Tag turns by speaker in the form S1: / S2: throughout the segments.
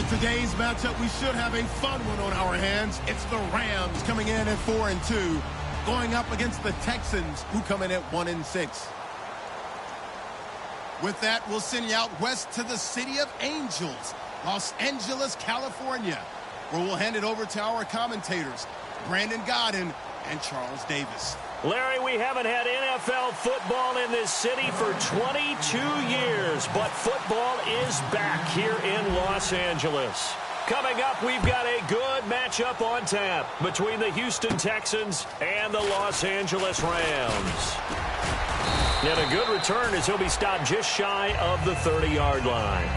S1: Today's matchup, we should have a fun one on our hands. It's the Rams coming in at 4-2, going up against the Texans, who come in at 1-6. With that, we'll send you out west to the city of Angels, Los Angeles, California, where we'll hand it over to our commentators, Brandon Godden and Charles Davis.
S2: Larry, we haven't had NFL football in this city for 22 years, but football is back here in Los Angeles. Coming up, we've got a good matchup on tap between the Houston Texans and the Los Angeles Rams. And a good return as he'll be stopped just shy of the 30-yard line.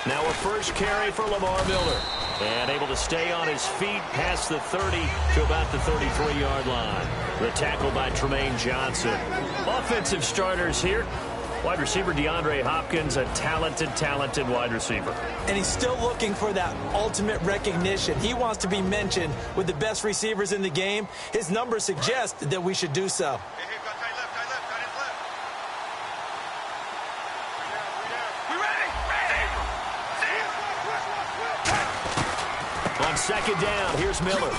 S2: Now a first carry for Lamar Miller. And able to stay on his feet past the 30 to about the 33-yard line. The tackle by Tremaine Johnson. Offensive starters here. Wide receiver DeAndre Hopkins, a talented wide receiver.
S3: And he's still looking for that ultimate recognition. He wants to be mentioned with the best receivers in the game. His numbers suggest that we should do so.
S2: On second down, here's Miller.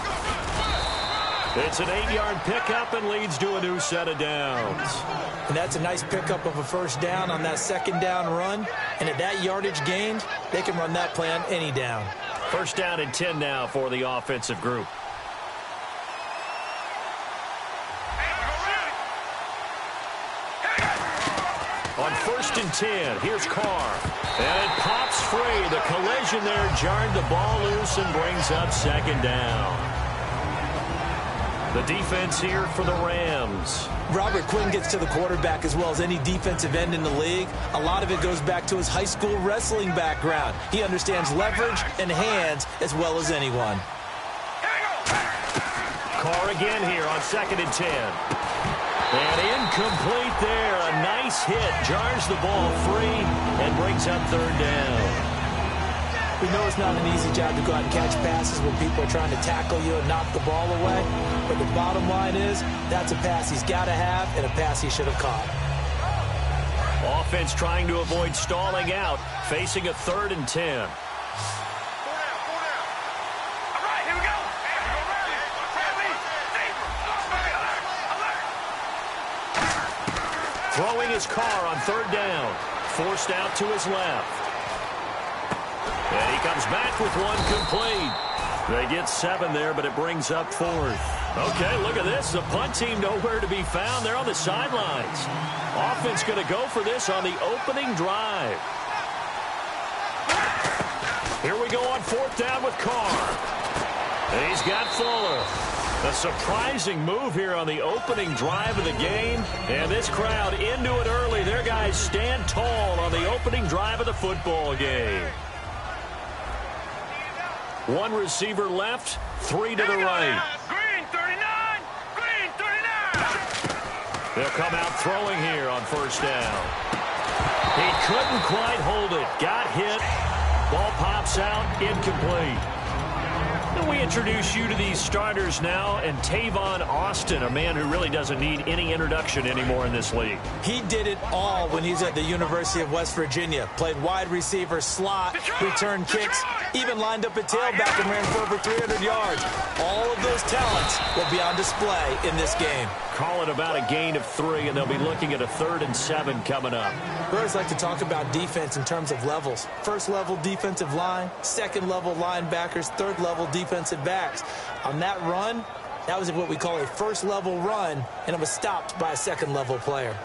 S2: It's an 8-yard pickup and leads to a new set of downs.
S3: And that's a nice pickup of a first down on that second down run. And at that yardage gained, they can run that play on any down.
S2: First down and 10 now for the offensive group. On first and 10, here's Carr. And it pops free. The collision there jarred the ball loose and brings up second down. The defense here for the Rams.
S3: Robert Quinn gets to the quarterback as well as any defensive end in the league. A lot of it goes back to his high school wrestling background. He understands leverage and hands as well as anyone.
S2: Carr again here on second and 10. And incomplete there. A nice hit. Jars the ball free and brings up third down.
S3: We know it's not an easy job to go out and catch passes when people are trying to tackle you and knock the ball away. But the bottom line is, that's a pass he's got to have and a pass he should have caught.
S2: Offense trying to avoid stalling out, facing a third and 10. Throwing his Carr on third down. Forced out to his left. And he comes back with one complete. They get 7 there, but it brings up fourth. Okay, look at this. The punt team nowhere to be found. They're on the sidelines. Offense going to go for this on the opening drive. Here we go on fourth down with Carr. And he's got Fuller. A surprising move here on the opening drive of the game. And this crowd into it early. Their guys stand tall on the opening drive of the football game. One receiver left, 3 to the right.
S4: Green 39! Green 39!
S2: They'll come out throwing here on first down. He couldn't quite hold it. Got hit. Ball pops out, incomplete. And we introduce you to these starters now, and Tavon Austin, a man who really doesn't need any introduction anymore in this league.
S3: He did it all when he's at the University of West Virginia. Played wide receiver, slot, returned kicks, even lined up a tailback and ran for over 300 yards. All of those talents will be on display in this game.
S2: Call it about a gain of 3, and they'll be looking at a 3rd and 7 coming up.
S3: We always like to talk about defense in terms of levels. First level defensive line, second level linebackers, third level defensive backs. On that run, that was what we call a first level run, and it was stopped by a second level player.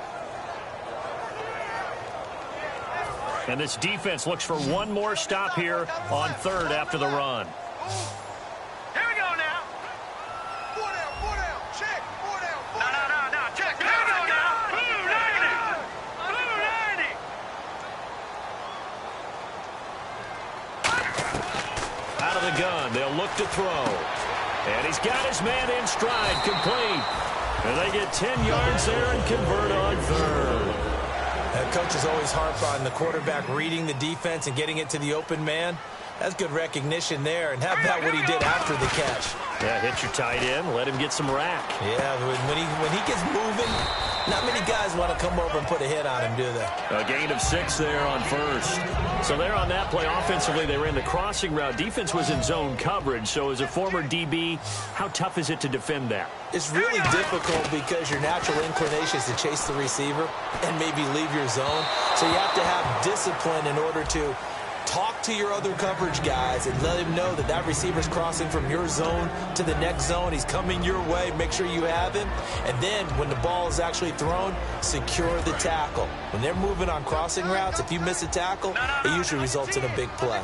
S2: And this defense looks for one more stop here on third after the run.
S4: Here we go now. 4 down, check. 4 down, 4 down. No, check. Here we go now. Blue 90. Blue 90.
S2: Out of the gun, they'll look to throw. And he's got his man in stride, complete. And they get 10 yards there and convert on third.
S3: Coaches always harp on the quarterback reading the defense and getting it to the open man. That's good recognition there. And how about what he did after the catch?
S2: Yeah, hit your tight end, let him get some rack.
S3: Yeah, when he gets moving, not many guys want to come over and put a hit on him, do they?
S2: A gain of 6 there on first. So there on that play, offensively, they ran the crossing route. Defense was in zone coverage. So as a former DB, how tough is it to defend that?
S3: It's really difficult because your natural inclination is to chase the receiver and maybe leave your zone. So you have to have discipline in order to talk to your other coverage guys and let him know that that receiver's crossing from your zone to the next zone. He's coming your way. Make sure you have him. And then when the ball is actually thrown, secure the tackle. When they're moving on crossing routes, if you miss a tackle, it usually results in a big play.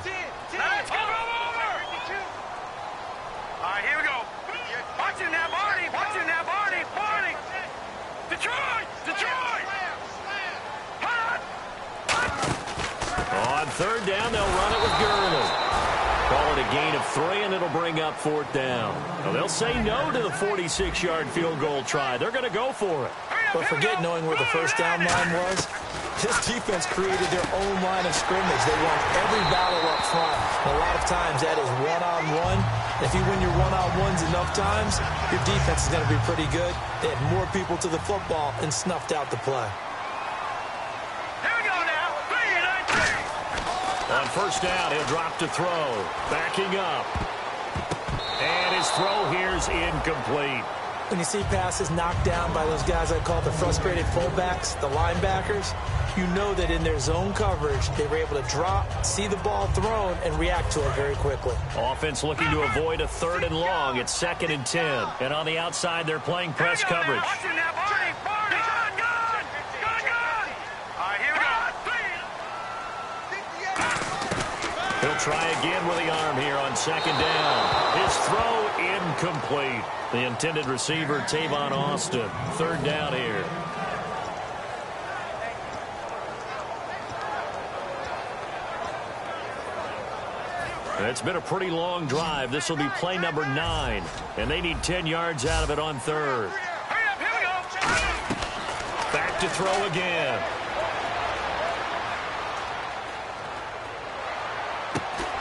S2: On third down, they'll run it with Gurley. Call it a gain of 3, and it'll bring up 4th down. Now they'll say no to the 46-yard field goal try. They're going to go for it.
S3: But forget knowing where the first down line was. This defense created their own line of scrimmage. They won every battle up front. And a lot of times that is one-on-one. If you win your one-on-ones enough times, your defense is going to be pretty good. They had more people to the football and snuffed out the play.
S2: On first down, he'll drop to throw. Backing up. And his throw here's incomplete.
S3: When you see passes knocked down by those guys I call the frustrated fullbacks, the linebackers, you know that in their zone coverage, they were able to drop, see the ball thrown, and react to it very quickly.
S2: Offense looking to avoid a 3rd and long. It's 2nd and 10. And on the outside, they're playing press coverage. He'll try again with the arm here on 2nd down. His throw incomplete. The intended receiver, Tavon Austin. 3rd down here. It's been a pretty long drive. This will be play number 9. And they need 10 yards out of it on 3rd. Back to throw again.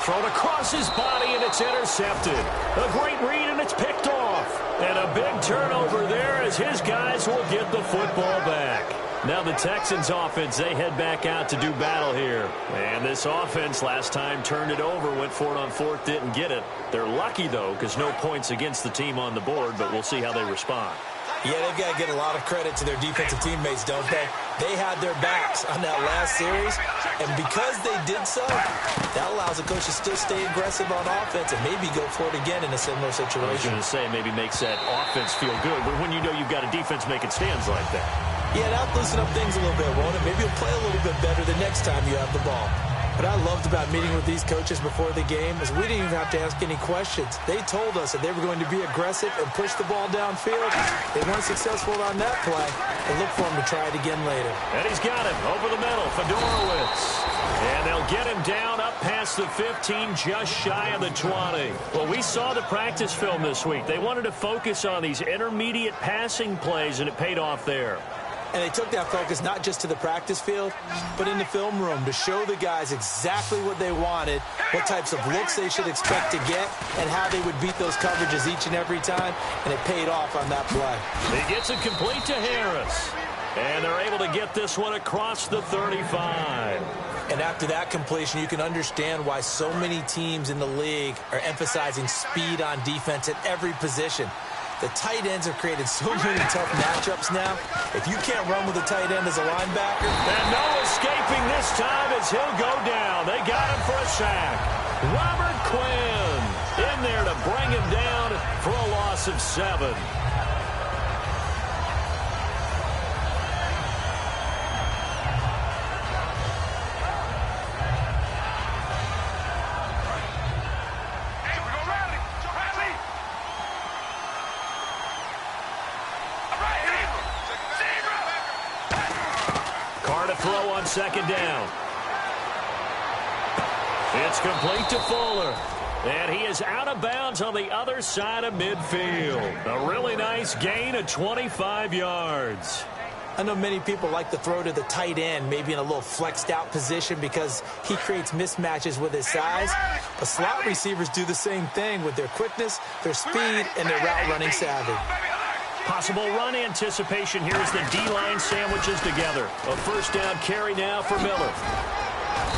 S2: Thrown across his body, and it's intercepted. A great read, and it's picked off. And a big turnover there as his guys will get the football back. Now the Texans offense, they head back out to do battle here. And this offense last time turned it over, went for it on 4th, didn't get it. They're lucky, though, because no points against the team on the board, but we'll see how they respond.
S3: Yeah, they've got to get a lot of credit to their defensive teammates, don't they? They had their backs on that last series, and because they did so, that allows the coach to still stay aggressive on offense and maybe go for it again in a similar situation.
S2: I was going to say maybe makes that offense feel good, but when you know you've got a defense making stands like that.
S3: Yeah, that'll loosen up things a little bit, won't it? Maybe you'll play a little bit better the next time you have the ball. What I loved about meeting with these coaches before the game is we didn't even have to ask any questions. They told us that they were going to be aggressive and push the ball downfield. They weren't successful on that play. They look for him to try it again later.
S2: And he's got him over the middle, Fedorowicz. And they'll get him down up past the 15, just shy of the 20. Well, we saw the practice film this week. They wanted to focus on these intermediate passing plays, and it paid off there.
S3: And they took that focus not just to the practice field, but in the film room to show the guys exactly what they wanted, what types of looks they should expect to get, and how they would beat those coverages each and every time, and it paid off on that play.
S2: He gets it complete to Harris, and they're able to get this one across the 35.
S3: And after that completion, you can understand why so many teams in the league are emphasizing speed on defense at every position. The tight ends have created so many tough matchups now. If you can't run with a tight end as a linebacker.
S2: And no escaping this time as he'll go down. They got him for a sack. Robert Quinn in there to bring him down for a loss of 7. Throw on 2nd down. It's complete to Fuller. And he is out of bounds on the other side of midfield. A really nice gain of 25 yards.
S3: I know many people like to throw to the tight end, maybe in a little flexed out position because he creates mismatches with his size. But slot receivers do the same thing with their quickness, their speed, and their route running savvy.
S2: Possible run anticipation here as the D-line sandwiches together. A first down carry now for Miller.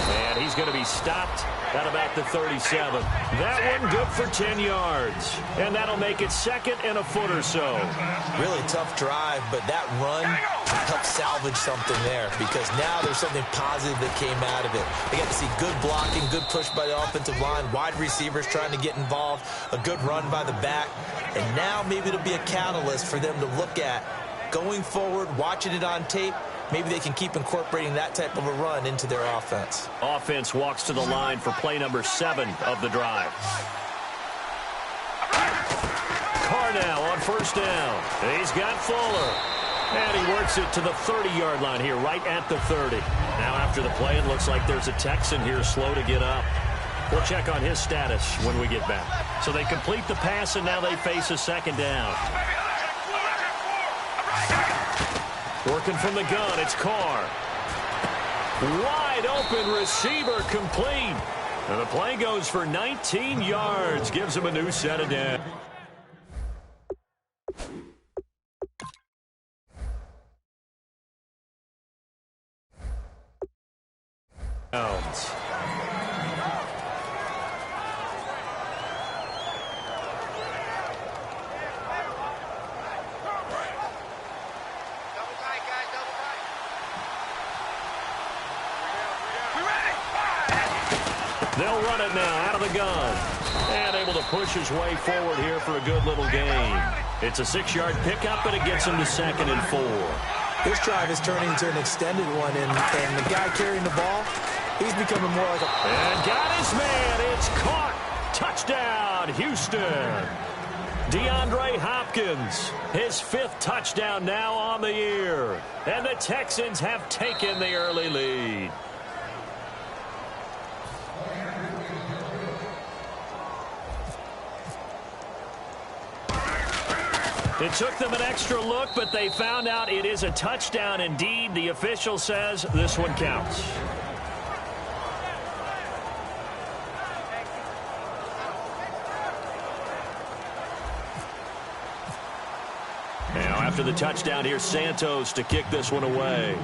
S2: And he's going to be stopped at about the 37. That one good for 10 yards. And that'll make it second and a foot or so.
S3: Really tough drive, but that run helped salvage something there because now there's something positive that came out of it. They got to see good blocking, good push by the offensive line, wide receivers trying to get involved, a good run by the back. And now maybe it'll be a catalyst for them to look at going forward, watching it on tape. Maybe they can keep incorporating that type of a run into their offense.
S2: Offense walks to the line for play number 7 of the drive. Carr now on first down. He's got Fuller. And he works it to the 30-yard line here, right at the 30. Now after the play, it looks like there's a Texan here slow to get up. We'll check on his status when we get back. So they complete the pass, and now they face a second down. Working from the gun, it's Carr. Wide open receiver complete. And the play goes for 19 yards. Gives him a new set of downs. They'll run it now out of the gun. And able to push his way forward here for a good little gain. It's a 6-yard pickup, and it gets him to 2nd and 4.
S3: This drive is turning into an extended one, and the guy carrying the ball, he's becoming more like a...
S2: And got his man. It's caught. Touchdown, Houston. DeAndre Hopkins, his 5th touchdown now on the year. And the Texans have taken the early lead. It took them an extra look, but they found out it is a touchdown indeed. The official says this one counts. Now after the touchdown, here's Santos to kick this one away.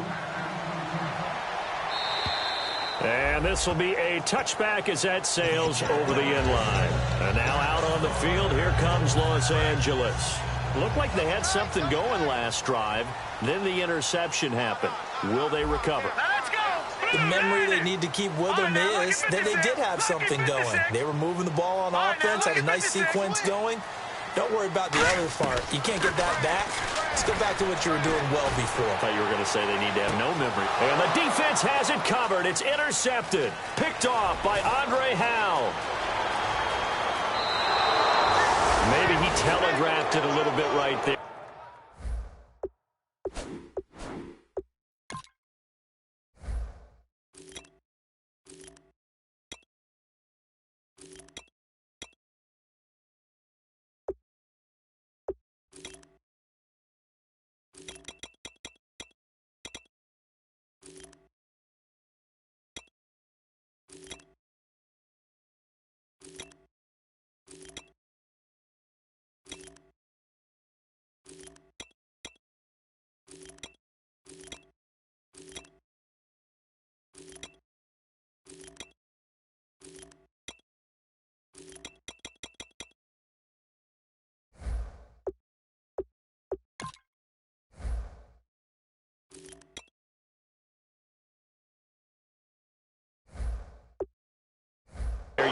S2: And this will be a touchback as that sails over the end line. And now out on the field, here comes Los Angeles. Looked like they had something going last drive. Then the interception happened. Will they recover?
S3: The memory they need to keep with them is that they did have something going. They were moving the ball on offense, had a nice sequence going. Don't worry about the other part. You can't get that back. Let's go back to what you were doing well before.
S2: I thought you were going to say they need to have no memory. And the defense has it covered. It's intercepted. Picked off by Andre Howell. Maybe he telegraphed it a little bit right there.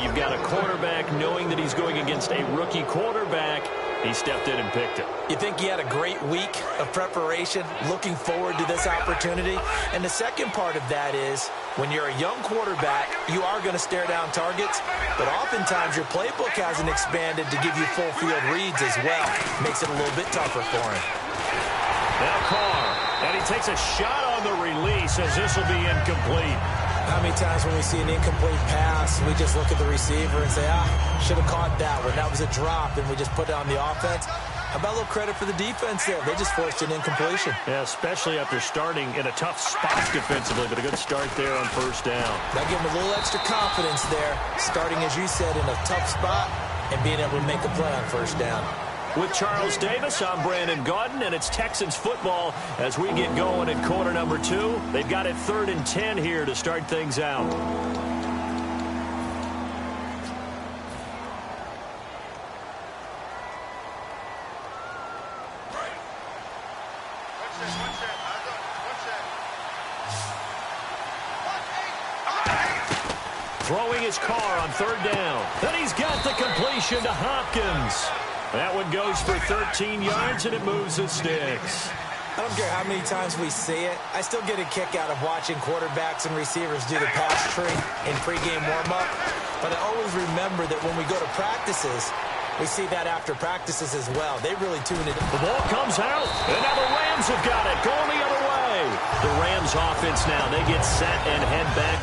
S2: You've got a quarterback knowing that he's going against a rookie quarterback. He stepped in and picked it.
S3: You think he had a great week of preparation, looking forward to this opportunity? And the second part of that is, when you're a young quarterback, you are going to stare down targets, but oftentimes your playbook hasn't expanded to give you full field reads as well. Makes it a little bit tougher for him.
S2: Now Carr, and he takes a shot on the release as this will be incomplete.
S3: How many times when we see an incomplete pass, we just look at the receiver and say, should have caught that one. That was a drop, and we just put it on the offense. How about a little credit for the defense there? They just forced an incompletion.
S2: Yeah, especially after starting in a tough spot defensively, but a good start there on first down.
S3: That gave them a little extra confidence there, starting, as you said, in a tough spot and being able to make a play on first down.
S2: With Charles Davis, I'm Brandon Gaudin, and it's Texans football as we get going in quarter number 2. They've got it 3rd and 10 here to start things out. Throwing his car on 3rd down. Then he's got the completion to Hopkins. That one goes for 13 yards, and it moves the sticks.
S3: I don't care how many times we see it. I still get a kick out of watching quarterbacks and receivers do the pass tree in pregame warm-up. But I always remember that when we go to practices, we see that after practices as well. They really tune it.
S2: The ball comes out, and now the Rams have got it, going the other way. The Rams offense now, they get set and head back.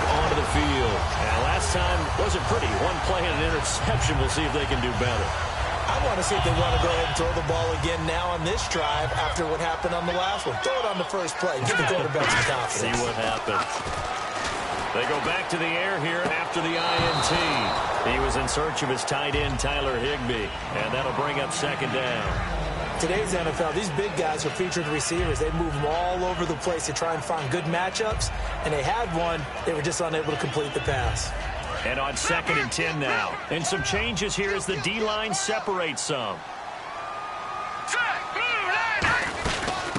S2: Onto the field. And last time wasn't pretty. One play and an interception. We'll see if they can do better.
S3: I want to see if they want to go ahead and throw the ball again now on this drive after what happened on the last one. Throw it on the first play. Give the quarterback some confidence.
S2: See what happens. They go back to the air here after the INT. He was in search of his tight end, Tyler Higbee, and that'll bring up 2nd down.
S3: Today's NFL, these big guys are featured receivers. They move them all over the place to try and find good matchups, and they had one. They were just unable to complete the pass.
S2: And on 2nd and 10 now. And some changes here as the D-line separates some.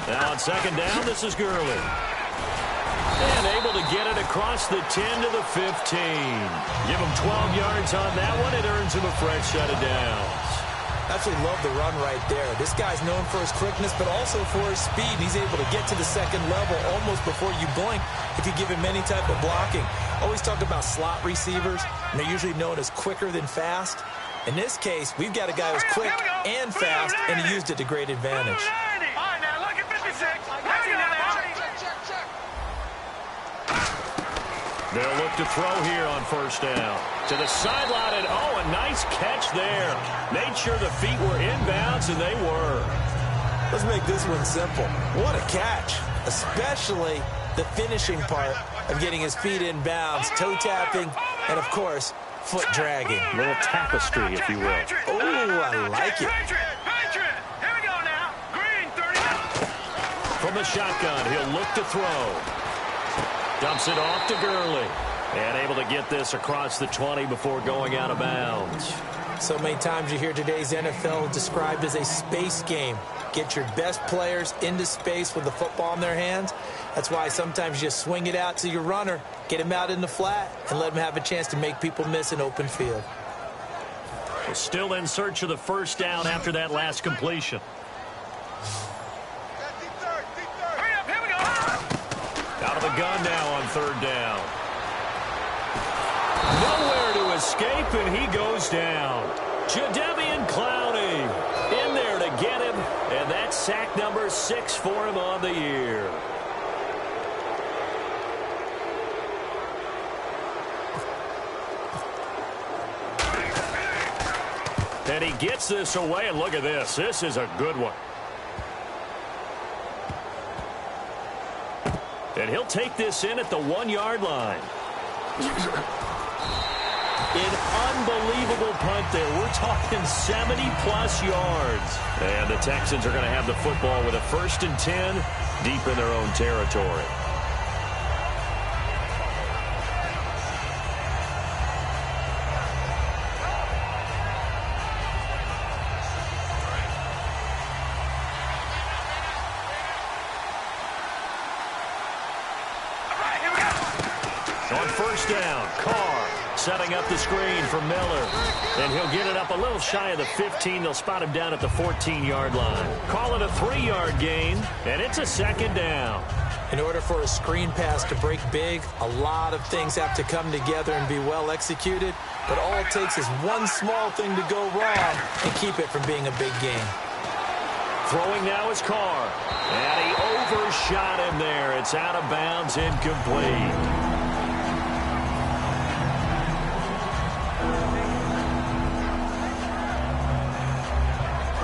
S2: Now on 2nd down, this is Gurley. And able to get it across the 10 to the 15. Give him 12 yards on that one. It earns him a fresh set of downs.
S3: Absolutely love the run right there. This guy's known for his quickness, but also for his speed. He's able to get to the 2nd level almost before you blink if you give him any type of blocking. Always talk about slot receivers, and they're usually known as quicker than fast. In this case, we've got a guy who's quick and fast, and he used it to great advantage.
S4: All right, now look at 56.
S2: They'll look to throw here on 1st down. To the sideline, and a nice catch there. Made sure the feet were inbounds, and they were.
S3: Let's make this one simple. What a catch, especially the finishing part of getting his feet inbounds, toe tapping, and, of course, foot dragging.
S2: A little tapestry, if you will.
S3: Oh, I like it.
S4: Here we go now. Green, 30.
S2: From the shotgun, he'll look to throw. Dumps it off to Gurley. And able to get this across the 20 before going out of bounds.
S3: So many times you hear today's NFL described as a space game. Get your best players into space with the football in their hands. That's why sometimes you just swing it out to your runner, get him out in the flat, and let him have a chance to make people miss an open field.
S2: We're still in search of the 1st down after that last completion. Out of the gun now on 3rd down. Nowhere to escape, and he goes down. Jadeveon Clowney in there to get him, and that's sack number 6 for him on the year. And he gets this away, and look at this. This is a good one. And he'll take this in at the 1-yard line. An unbelievable punt there. We're talking 70-plus yards. And the Texans are going to have the football with a 1st and 10 deep in their own territory. On 1st down, Carr setting up the screen for Miller. And he'll get it up a little shy of the 15. They'll spot him down at the 14-yard line. Call it a 3-yard gain, and it's a 2nd down.
S3: In order for a screen pass to break big, a lot of things have to come together and be well executed. But all it takes is one small thing to go wrong and keep it from being a big game.
S2: Throwing now is Carr. And he overshot him there. It's out of bounds, incomplete.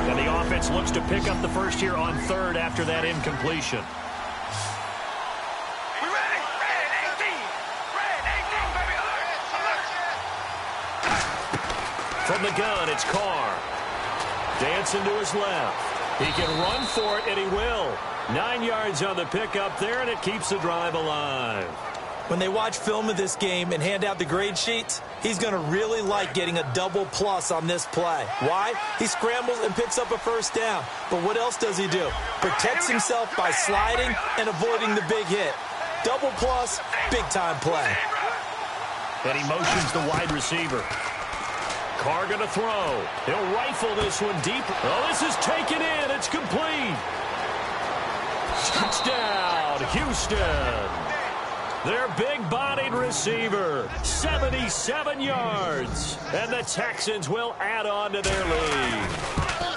S2: And the offense looks to pick up the first here on third after that incompletion.
S4: We ready? Red 18. Red 18, baby. Alert.
S2: From the gun, it's Carr. Dancing to his left. He can run for it, and he will. 9 yards on the pickup there, and it keeps the drive alive.
S3: When they watch film of this game and hand out the grade sheets, he's going to really like getting a double plus on this play. Why? He scrambles and picks up a first down. But what else does he do? Protects himself by sliding and avoiding the big hit. Double plus, big-time play.
S2: And he motions the wide receiver. Carr going to throw. He'll rifle this one deep. Oh, this is taken in. It's complete. Touchdown, Houston. Their big-bodied receiver, 77 yards. And the Texans will add on to their lead.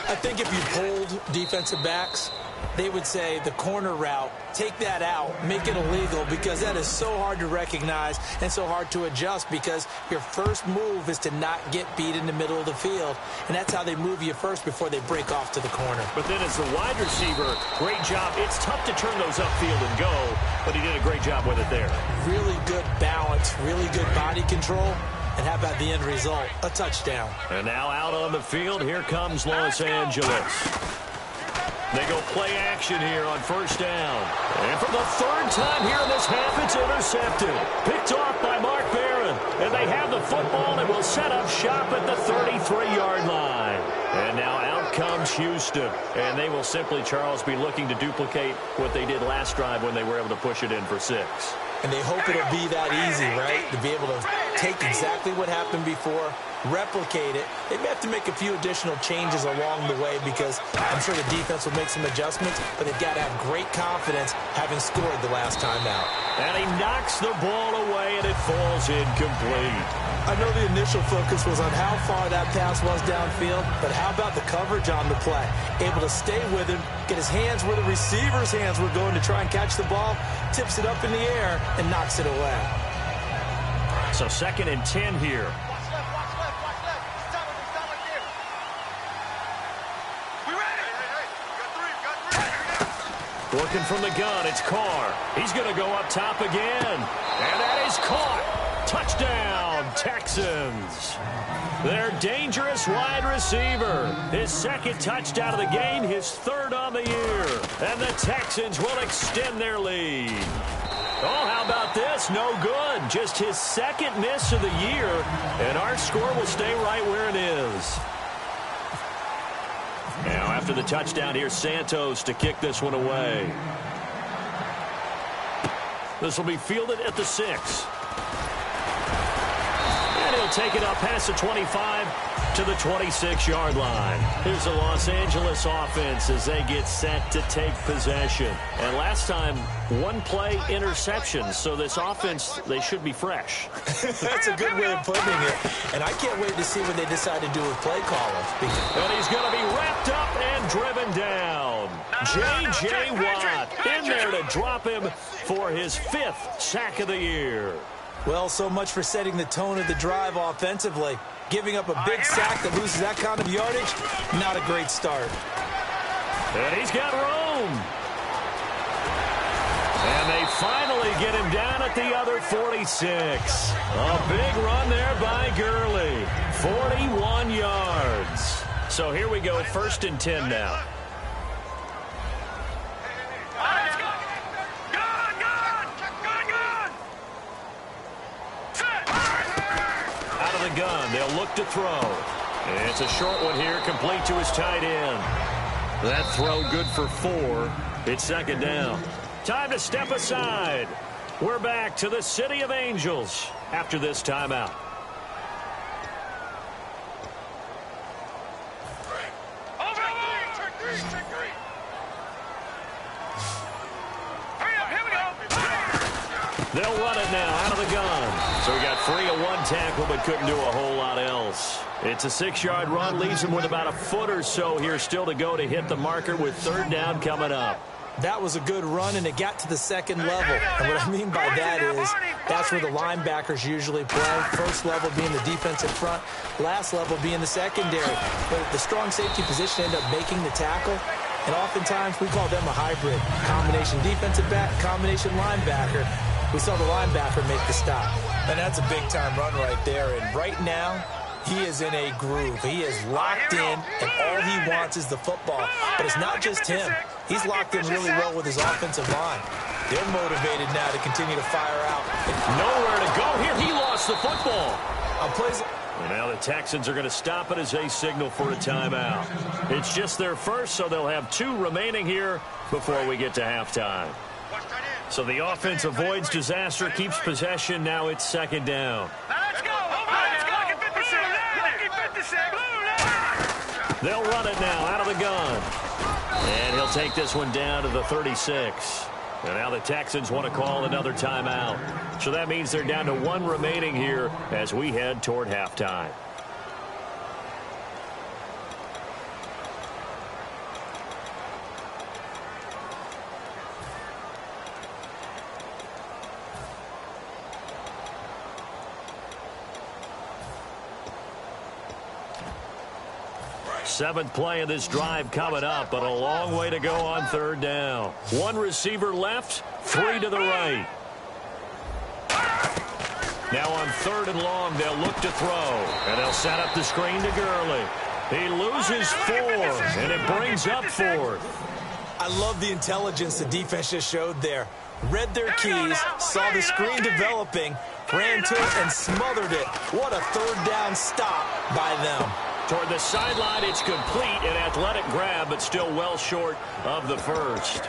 S3: I think if you polled defensive backs, they would say the corner route, take that out, make it illegal, because that is so hard to recognize and so hard to adjust, because your first move is to not get beat in the middle of the field, and that's how they move you first before they break off to the corner.
S2: But then as the wide receiver, great job. It's tough to turn those upfield and go, but he did a great job with it there. Really
S3: good balance, really good body control. And how about the end result? A touchdown.
S2: And now out on the field, here comes Los Angeles. They go play action here on first down. And for the third time here in this half, it's intercepted. Picked off by Mark Barron. And they have the football and will set up shop at the 33-yard line. And now out comes Houston. And they will simply, Charles, be looking to duplicate what they did last drive when they were able to push it in for 6.
S3: And they hope it'll be that easy, right? To be able to take exactly what happened before, replicate it. They may have to make a few additional changes along the way, because I'm sure the defense will make some adjustments, but they've got to have great confidence having scored the last time out.
S2: And he knocks the ball away, and it falls incomplete.
S3: I know the initial focus was on how far that pass was downfield, but how about the coverage on the play? Able to stay with him, get his hands where the receiver's hands were going to try and catch the ball, tips it up in the air, and knocks it away.
S2: So 2nd and 10 here. Looking from the gun, it's Carr. He's going to go up top again. And that is caught. Touchdown, Texans. Their dangerous wide receiver. His 2nd touchdown of the game, his 3rd on the year. And the Texans will extend their lead. Oh, how about this? No good. Just his 2nd miss of the year. And our score will stay right where it is. Now, after the touchdown, here's Santos to kick this one away. This will be fielded at the 6. And he'll take it up past the 25 to the 26-yard line. Here's the Los Angeles offense as they get set to take possession. And last time, 1 play interception. So this offense, they should be fresh.
S3: That's a good way of putting it. And I can't wait to see what they decide to do with play calling.
S2: And he's going to be wrapped up and driven down. J.J. Watt in there to drop him for his 5th sack of the year.
S3: Well, so much for setting the tone of the drive offensively. Giving up a big sack that loses that kind of yardage, not a great start.
S2: And he's got room. And they finally get him down at the other 46. A big run there by Gurley. 41 yards. So here we go, 1st and 10 now. Gun. They'll look to throw. And it's a short one here, complete to his tight end. That throw good for 4. It's 2nd down. Time to step aside. We're back to the City of Angels after this timeout. They'll run it now out of the gun. So we got 3 of 1 tackle, but couldn't do a whole lot else. It's a 6-yard run, leaves him with about a foot or so here still to go to hit the marker with 3rd down coming up.
S3: That was a good run, and it got to the 2nd level. And what I mean by that is that's where the linebackers usually play. First level being the defensive front, last level being the secondary. But the strong safety position ended up making the tackle. And oftentimes we call them a hybrid. Combination defensive back, combination linebacker. We saw the linebacker make the stop. And that's a big-time run right there. And right now, he is in a groove. He is locked in, and all he wants is the football. But it's not just him. He's locked in really well with his offensive line. They're motivated now to continue to fire out.
S2: Nowhere to go here. He lost the football. And now the Texans are going to stop it as they signal for a timeout. It's just their first, so they'll have 2 remaining here before we get to halftime. So the offense avoids disaster, keeps possession. Now it's 2nd down.
S4: Let's go.
S2: They'll run it now out of the gun. And he'll take this one down to the 36. And now the Texans want to call another timeout. So that means they're down to 1 remaining here as we head toward halftime. Seventh play of this drive coming up, but a long way to go on 3rd down. 1 receiver left, 3 to the right. Now on 3rd and long, they'll look to throw, and they'll set up the screen to Gurley. He loses 4, and it brings up 4th.
S3: I love the intelligence the defense just showed there. Read their keys, saw the screen developing, ran to it, and smothered it. What a 3rd down stop by them.
S2: Toward the sideline, it's complete, an athletic grab, but still well short of the first.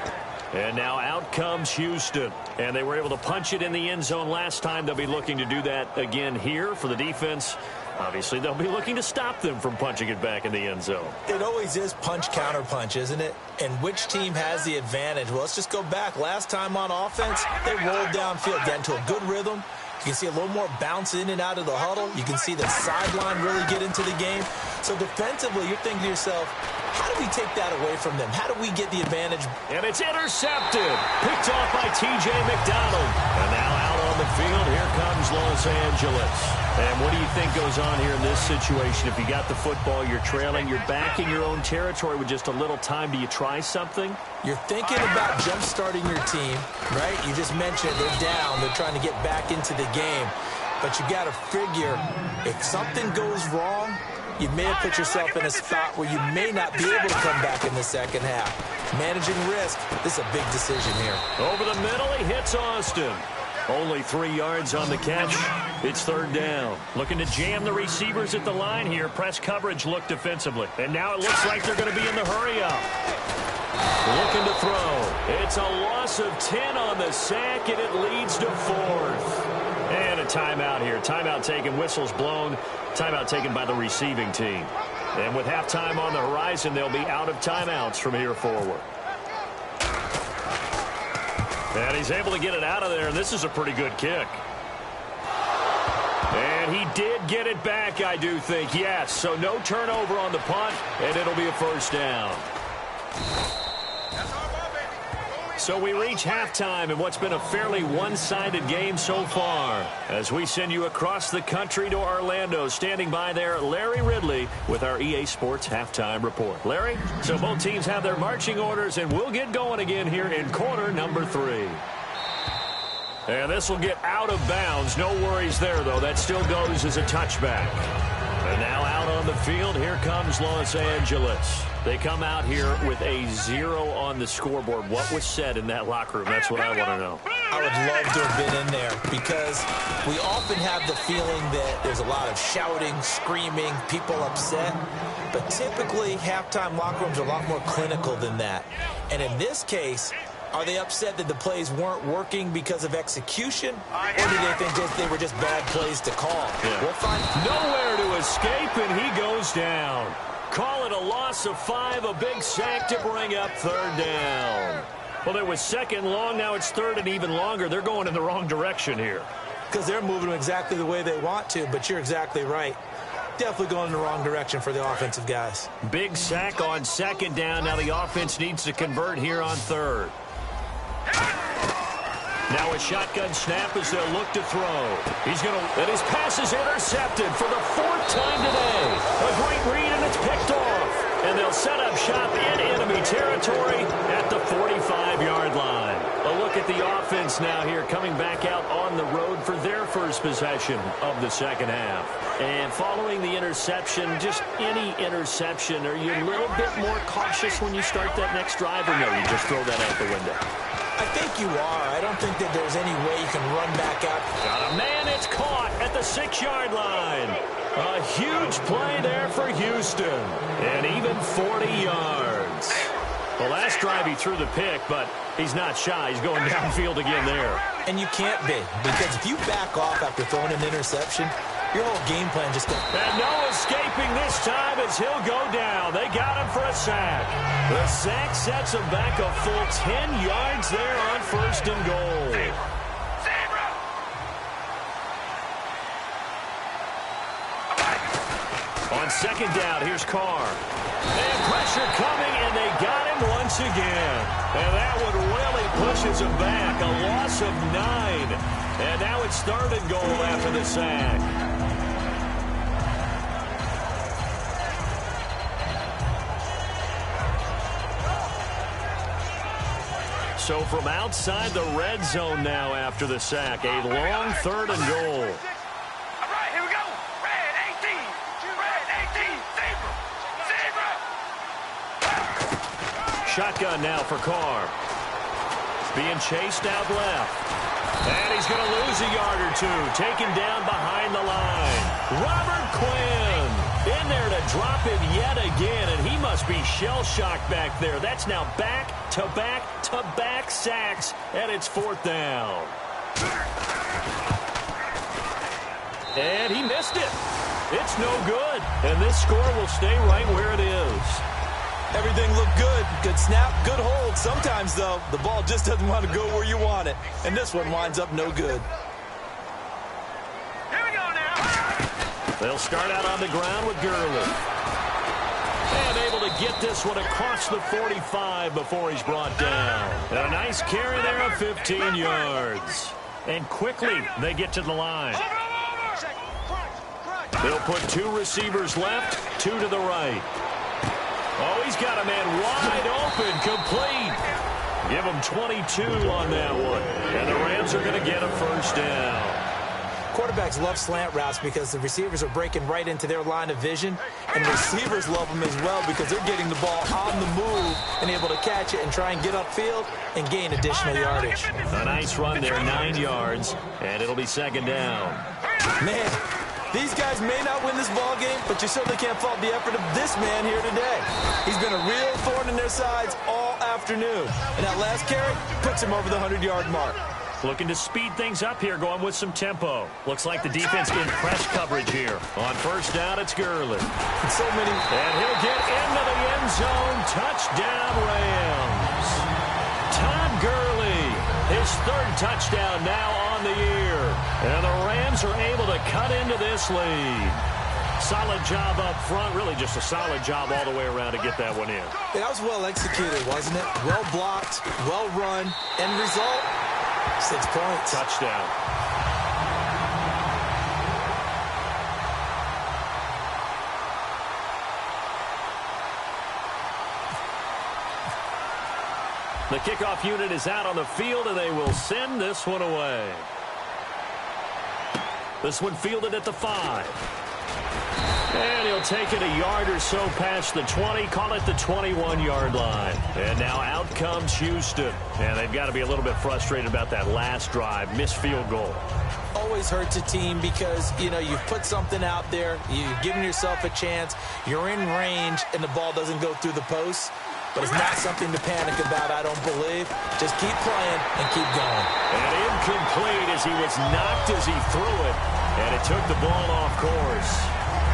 S2: And now out comes Houston. And they were able to punch it in the end zone last time. They'll be looking to do that again here for the defense. Obviously, they'll be looking to stop them from punching it back in the end zone.
S3: It always is punch-counter-punch, isn't it? And which team has the advantage? Well, let's just go back. Last time on offense, they rolled downfield, got into a good rhythm. You can see a little more bounce in and out of the huddle. You can see the sideline really get into the game. So defensively, you're thinking to yourself, how do we take that away from them? How do we get the advantage?
S2: And it's intercepted. Picked off by T.J. McDonald. And now out on the field, here comes Los Angeles. And what do you think goes on here in this situation? If you got the football, you're trailing, you're back in your own territory with just a little time. Do you try something?
S3: You're thinking about jump-starting your team, right? You just mentioned they're down. They're trying to get back into the game. But you got to figure, if something goes wrong, you may have put yourself in a spot where you may not be able to come back in the second half. Managing risk, this is a big decision here.
S2: Over the middle, he hits Austin. Only 3 yards on the catch. It's 3rd down. Looking to jam the receivers at the line here. Press coverage look defensively. And now it looks like they're going to be in the hurry-up. Looking to throw. It's a loss of 10 on the sack, and it leads to 4th. And a timeout here. Timeout taken, whistles blown. Timeout taken by the receiving team. And with halftime on the horizon, they'll be out of timeouts from here forward. And he's able to get it out of there, and this is a pretty good kick. And he did get it back, I do think, yes. So no turnover on the punt, and it'll be a 1st down. So we reach halftime in what's been a fairly one-sided game so far. As we send you across the country to Orlando, standing by there, Larry Ridley with our EA Sports Halftime Report. Larry, so both teams have their marching orders, and we'll get going again here in quarter number 3. And this will get out of bounds. No worries there, though. That still goes as a touchback. And now out on the field, here comes Los Angeles. They come out here with a 0 on the scoreboard. What was said in that locker room? That's what I want to know.
S3: I would love to have been in there because we often have the feeling that there's a lot of shouting, screaming, people upset. But typically, halftime locker rooms are a lot more clinical than that. And in this case, are they upset that the plays weren't working because of execution? Or do they think they were just bad plays to call?
S2: Yeah.
S3: We'll find
S2: nowhere to escape, and he goes down. Call it a loss of 5, a big sack to bring up 3rd down. Well, it was 2nd long, now it's 3rd and even longer. They're going in the wrong direction here.
S3: because they're moving them exactly the way they want to, but you're exactly right. Definitely going in the wrong direction for the offensive guys.
S2: Big sack on second down. Now the offense needs to convert here on third. Now a shotgun snap as they'll look to throw. He's going to, and his pass is intercepted for the 4th time today. A great read, and it's picked off. And they'll set up shop in enemy territory at the 45-yard line. A look at the offense now here, coming back out on the road for their first possession of the second half. And following the interception, just any interception, are you a little bit more cautious when you start that next drive, or no, you just throw that out the window?
S3: I think you are. I don't think that there's any way you can run back out.
S2: Got a man, it's caught at the 6-yard line. A huge play there for Houston. And even 40 yards. The last drive he threw the pick, but he's not shy. He's going downfield again there.
S3: And you can't be, because if you back off after throwing an interception, your whole game plan just goes.
S2: And no escaping this time as he'll go down. They got him for a sack. The sack sets him back a full 10 yards there on 1st and goal. On second down, here's Carr. And pressure coming, and they got him once again. And that one really pushes him back. A loss of 9. And now it's 3rd and goal after the sack. So from outside the red zone now after the sack, a long 3rd and goal.
S4: All right, here we go. Red 18. Red 18. Zebra.
S2: Shotgun now for Carr. Being chased out left. And he's going to lose a yard or two. Taken down behind the line. Robert Quinn in there to drop him yet again. And he must be shell-shocked back there. That's now back-to-back-to-back sacks. And it's 4th down. And he missed it. It's no good. And this score will stay right where it is.
S3: Everything looked good. Good snap, good hold. Sometimes, though, the ball just doesn't want to go where you want it. And this one winds up no good.
S4: Here we go now.
S2: They'll start out on the ground with Gurley. And able to get this one across the 45 before he's brought down. And a nice carry there of 15 yards. And quickly, they get to the line. They'll put 2 receivers left, 2 to the right. Oh, he's got a man wide open, complete. Give him 22 on that one. And the Rams are going to get a 1st down.
S3: Quarterbacks love slant routes because the receivers are breaking right into their line of vision. And receivers love them as well because they're getting the ball on the move and able to catch it and try and get upfield and gain additional yardage.
S2: A nice run there, 9 yards, and it'll be 2nd down.
S3: Man, these guys may not win this ball game, but you certainly can't fault the effort of this man here today. He's been a real thorn in their sides all afternoon. And that last carry puts him over the 100-yard mark.
S2: Looking to speed things up here, going with some tempo. Looks like the defense in press coverage here. On 1st down, it's Gurley.
S3: So many.
S2: And he'll get into the end zone. Touchdown, Rams. Todd Gurley, his 3rd touchdown now on the year. And the Rams are able to cut into this lead. Solid job up front. Really just a solid job all the way around to get that one in.
S3: That was well executed, wasn't it? Well blocked, well run. End result, 6 points.
S2: Touchdown. The kickoff unit is out on the field, and they will send this one away. This one fielded at the 5. And he'll take it a yard or so past the 20, call it the 21-yard line. And now out comes Houston. And they've got to be a little bit frustrated about that last drive, missed field goal.
S3: Always hurts a team because, you know, you've put something out there, you've given yourself a chance, you're in range, and the ball doesn't go through the posts. But it's not something to panic about, I don't believe. Just keep playing and keep going.
S2: And incomplete as he was knocked as he threw it. And it took the ball off course.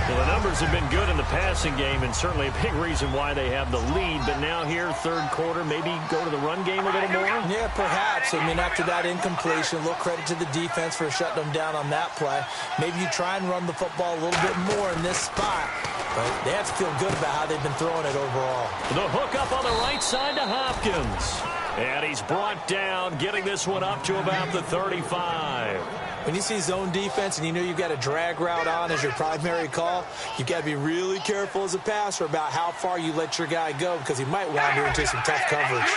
S2: Well, the numbers have been good in the passing game, and certainly a big reason why they have the lead. But now here, third quarter, maybe go to the run game a little more?
S3: Yeah, perhaps. I mean, after that incompletion, a little credit to the defense for shutting them down on that play. Maybe you try and run the football a little bit more in this spot. But they have to feel good about how they've been throwing it overall.
S2: The hook up on the right side to Hopkins. And he's brought down, getting this one up to about the 35.
S3: When you see zone defense and you know you've got a drag route on as your primary call, you've got to be really careful as a passer about how far you let your guy go because he might wander into some tough coverage.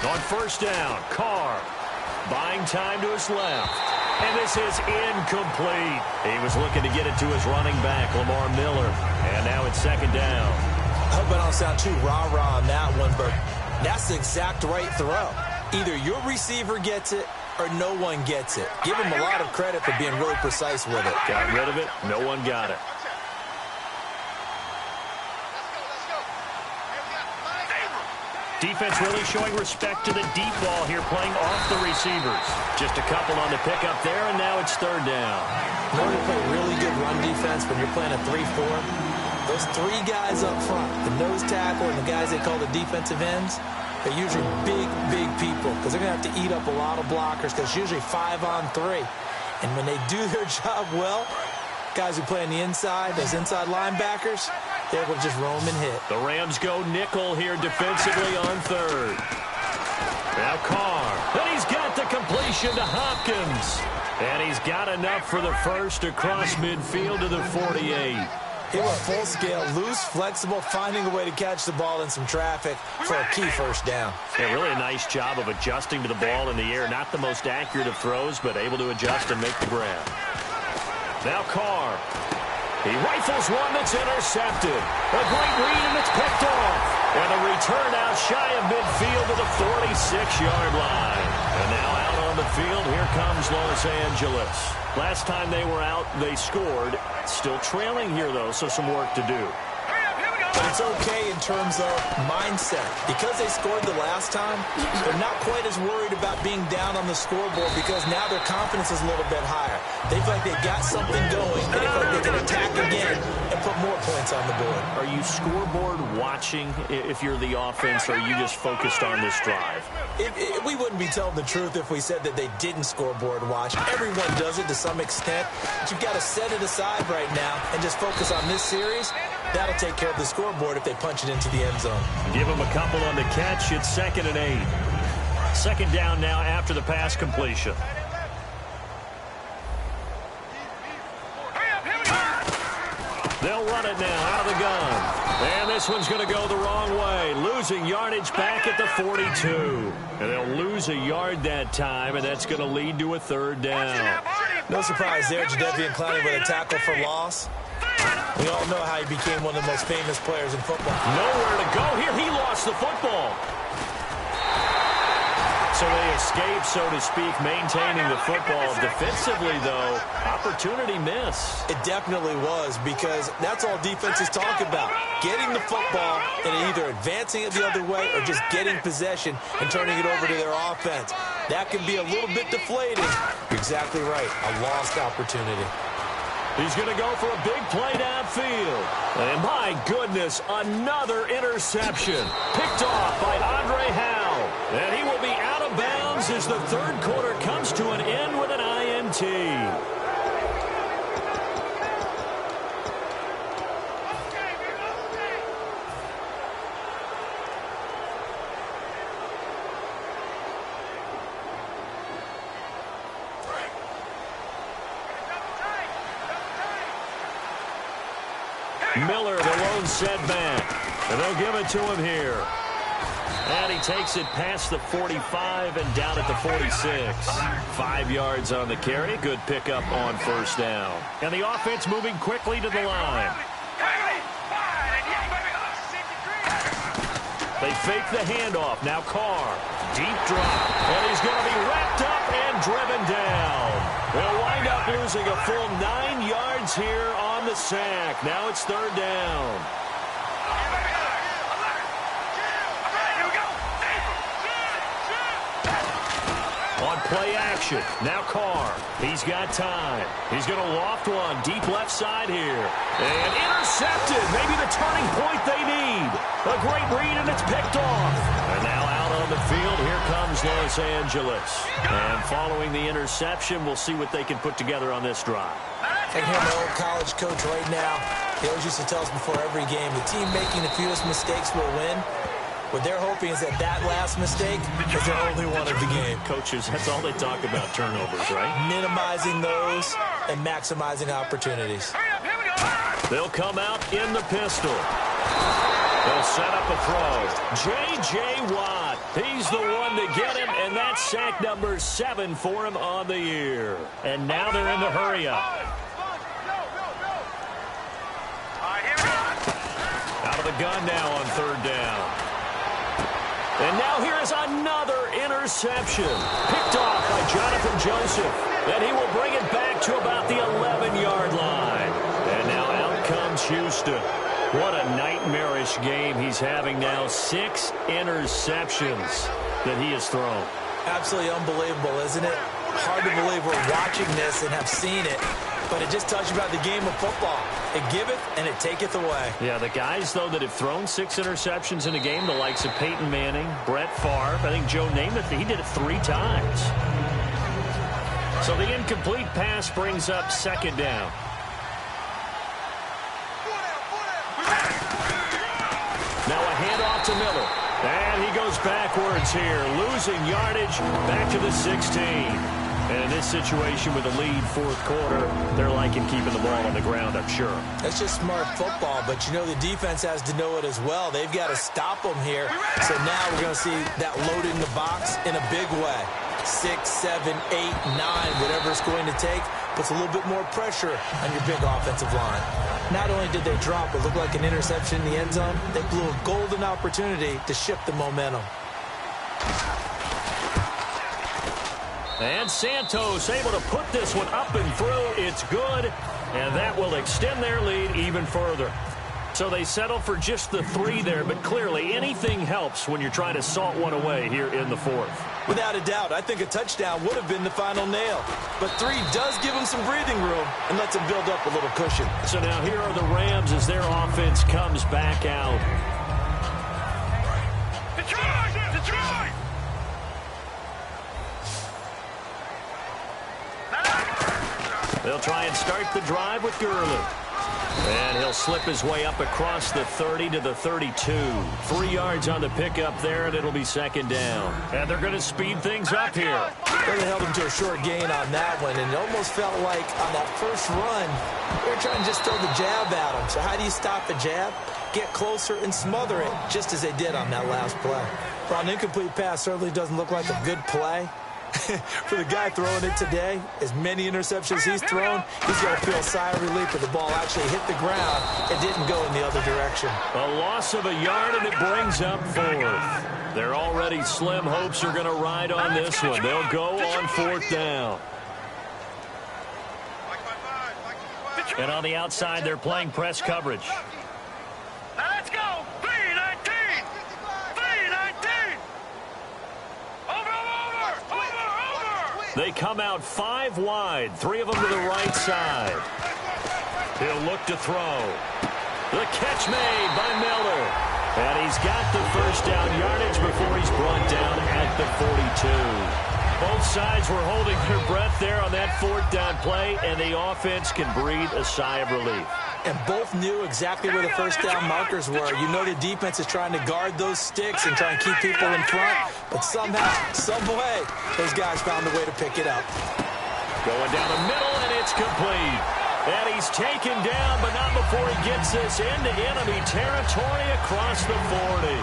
S2: On first down, Carr buying time to his left. And this is incomplete. He was looking to get it to his running back, Lamar Miller. And now it's second down.
S3: I hope I don't sound too rah-rah on that one, but that's the exact right throw. Either your receiver gets it or no one gets it. Give him a lot of credit for being really precise with it.
S2: Got rid of it. No one got it. Defense really showing respect to the deep ball here, playing off the receivers. Just a couple on the pickup there, and now it's third down.
S3: In order to play really good run defense when you're playing a 3-4, those three guys up front, the nose tackle and the guys they call the defensive ends, they're usually big people because they're going to have to eat up a lot of blockers because it's usually 5-on-3. And when they do their job well, guys who play on the inside, those inside linebackers, they're able to just roam and hit.
S2: The Rams go nickel here defensively on third. Now Carr. And he's got the completion to Hopkins. And he's got enough for the first across midfield to the 48.
S3: He went full scale, loose, flexible, finding a way to catch the ball in some traffic for a key first down.
S2: Yeah, really a nice job of adjusting to the ball in the air. Not the most accurate of throws, but able to adjust and make the grab. Now Carr. He rifles one that's intercepted. A great read, and it's picked off. And a return out shy of midfield to the 46-yard line. And now out on the field, here comes Los Angeles. Last time they were out, they scored. Still trailing here, though, so some work to do.
S3: But it's okay in terms of mindset. Because they scored the last time, they're not quite as worried about being down on the scoreboard because now their confidence is a little bit higher. They feel like they've got something going, and they feel like they can attack again and put more points on the board.
S2: Are you scoreboard watching if you're the offense, or are you just focused on this drive?
S3: We wouldn't be telling the truth if we said that they didn't scoreboard watch. Everyone does it to some extent. But you've got to set it aside right now and just focus on this series. That'll take care of the scoreboard if they punch it into the end zone.
S2: Give them a couple on the catch. It's 2nd and 8. Second down now after the pass completion. They'll run it now out of the gun. And this one's going to go the wrong way. Losing yardage back at the 42. And they'll lose a yard that time, and that's going to lead to a third down.
S3: No surprise there, Jadeveon Clowney with a tackle for loss. We all know how he became one of the most famous players in football.
S2: Nowhere to go here. He lost the football. So they escape, so to speak, maintaining the football. Defensively, though, opportunity miss.
S3: It definitely was, because that's all defenses talk about. Getting the football and either advancing it the other way or just getting possession and turning it over to their offense. That can be a little bit deflating. You're exactly right. A lost opportunity.
S2: He's going to go for a big play downfield. And my goodness, another interception. Picked off by Andre Howell. And he will be out of bounds as the third quarter comes to an end with an INT. Miller, the lone setback. And they'll give it to him here. And he takes it past the 45 and down at the 46. 5 yards on the carry. Good pickup on first down. And the offense moving quickly to the line. They fake the handoff. Now Carr. Deep drop. And he's going to be wrapped up and driven down. They'll wind up losing a full 9 yards here on the sack. Now it's third down. On play action. Now Carr. He's got time. He's going to loft one deep left side here. And intercepted. Maybe the turning point they need. A great read, and it's picked off. And now out on the field, here comes Los Angeles. And following the interception, we'll see what they can put together on this drive.
S3: I can hear my old college coach right now. He always used to tell us before every game, the team making the fewest mistakes will win. What they're hoping is that last mistake is their only one of the game.
S2: Coaches, that's all they talk about, turnovers, right?
S3: Minimizing those and maximizing opportunities.
S2: They'll come out in the pistol. They'll set up a throw. J.J. Watt. He's the one to get him, and that's sack number 7 for him on the year. And now they're in the hurry-up. Out of the gun now on 3rd down. And now here is another interception. Picked off by Jonathan Joseph. And he will bring it back to about the 11-yard line. And now out comes Houston. What a nightmarish game he's having now. 6 interceptions that he has thrown.
S3: Absolutely unbelievable, isn't it? Hard to believe we're watching this and have seen it. But it just tells you about the game of football. It giveth and it taketh away.
S2: Yeah, the guys, though, that have thrown 6 interceptions in a game, the likes of Peyton Manning, Brett Favre, I think Joe Namath, he did it 3 times. So the incomplete pass brings up 2nd down. Now a handoff to Miller. And he goes backwards here, losing yardage back to the 16. And in this situation with a lead 4th quarter, they're liking keeping the ball on the ground, I'm sure.
S3: That's just smart football, but you know the defense has to know it as well. They've got to stop them here. So now we're going to see that loaded in the box in a big way. 6, 7, 8, 9, whatever it's going to take, puts a little bit more pressure on your big offensive line. Not only did they drop what looked like an interception in the end zone, they blew a golden opportunity to shift the momentum.
S2: And Santos able to put this one up and through. It's good, and that will extend their lead even further. So they settle for just the 3 there, but clearly anything helps when you're trying to salt one away here in the 4th.
S3: Without a doubt, I think a touchdown would have been the final nail. But 3 does give them some breathing room and lets them build up a little cushion.
S2: So now here are the Rams as their offense comes back out.
S4: Detroit!
S2: They'll try and start the drive with Gurley. And he'll slip his way up across the 30 to the 32. 3 yards on the pickup there, and it'll be 2nd down. And they're going to speed things up here.
S3: Well, they held him to a short gain on that one, and it almost felt like on that first run, they were trying to just throw the jab at him. So how do you stop a jab? Get closer and smother it, just as they did on that last play. Well, an incomplete pass certainly doesn't look like a good play. For the guy throwing it today, as many interceptions he's thrown, he's got to feel a sigh of relief that the ball actually hit the ground and didn't go in the other direction.
S2: A loss of a yard, and it brings up 4th. Their already slim hopes are going to ride on this one. They'll go on 4th down. And on the outside, they're playing press coverage.
S4: Now let's go. 3-19. 3-19. Over.
S2: They come out 5 wide, 3 of them to the right side. He'll look to throw. The catch made by Miller. And he's got the 1st down yardage before he's brought down at the 42. Both sides were holding their breath there on that 4th down play, and the offense can breathe a sigh of relief.
S3: And both knew exactly where the 1st down markers were. You know the defense is trying to guard those sticks and try and keep people in front. But somehow, some way, those guys found a way to pick it up.
S2: Going down the middle, and it's complete. And he's taken down, but not before he gets this into enemy territory across the 40.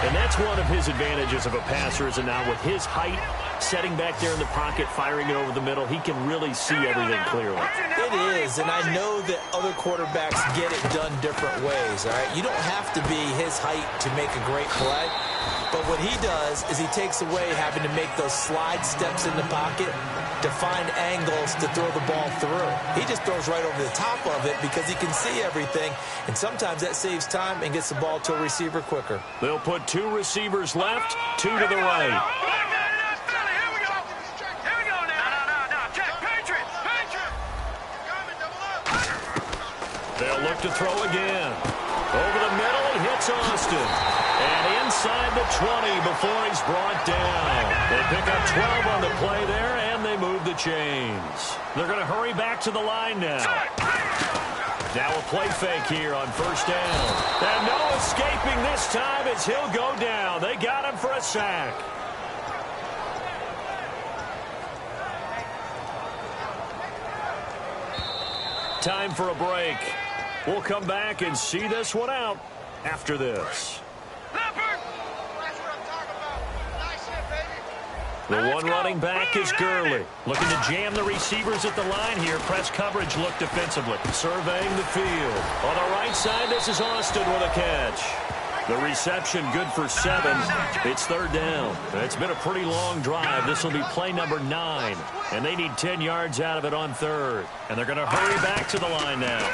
S2: And that's one of his advantages of a passer, is now with his height, setting back there in the pocket, firing it over the middle, he can really see everything clearly.
S3: It is, and I know that other quarterbacks get it done different ways, all right? You don't have to be his height to make a great play, but what he does is he takes away having to make those slide steps in the pocket to find angles to throw the ball through. He just throws right over the top of it because he can see everything, and sometimes that saves time and gets the ball to a receiver quicker.
S2: They'll put 2 receivers left, 2 to the right. They'll look to throw again. Over the middle, he hits Austin. And inside the 20 before he's brought down. They pick up 12 on the play there, and they move the chains. They're going to hurry back to the line now. Now a play fake here on first down. And no escaping this time as he'll go down. They got him for a sack. Time for a break. We'll come back and see this one out after this. The one running back is Gurley. Looking to jam the receivers at the line here. Press coverage look defensively. Surveying the field. On the right side, this is Austin with a catch. The reception good for 7. It's third down. It's been a pretty long drive. This will be play number 9. And they need 10 yards out of it on third. And they're going to hurry back to the line now.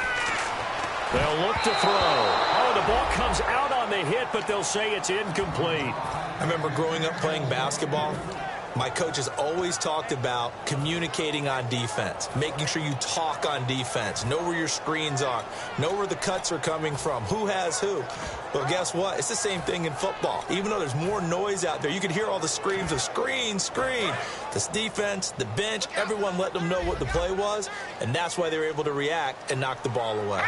S2: They'll look to throw. Oh, the ball comes out on the hit, but they'll say it's incomplete.
S3: I remember growing up playing basketball. My coaches always talked about communicating on defense, making sure you talk on defense, know where your screens are, know where the cuts are coming from, who has who. Well, guess what? It's the same thing in football. Even though there's more noise out there, you can hear all the screams of screen, screen. This defense, the bench, everyone let them know what the play was, and that's why they were able to react and knock the ball away.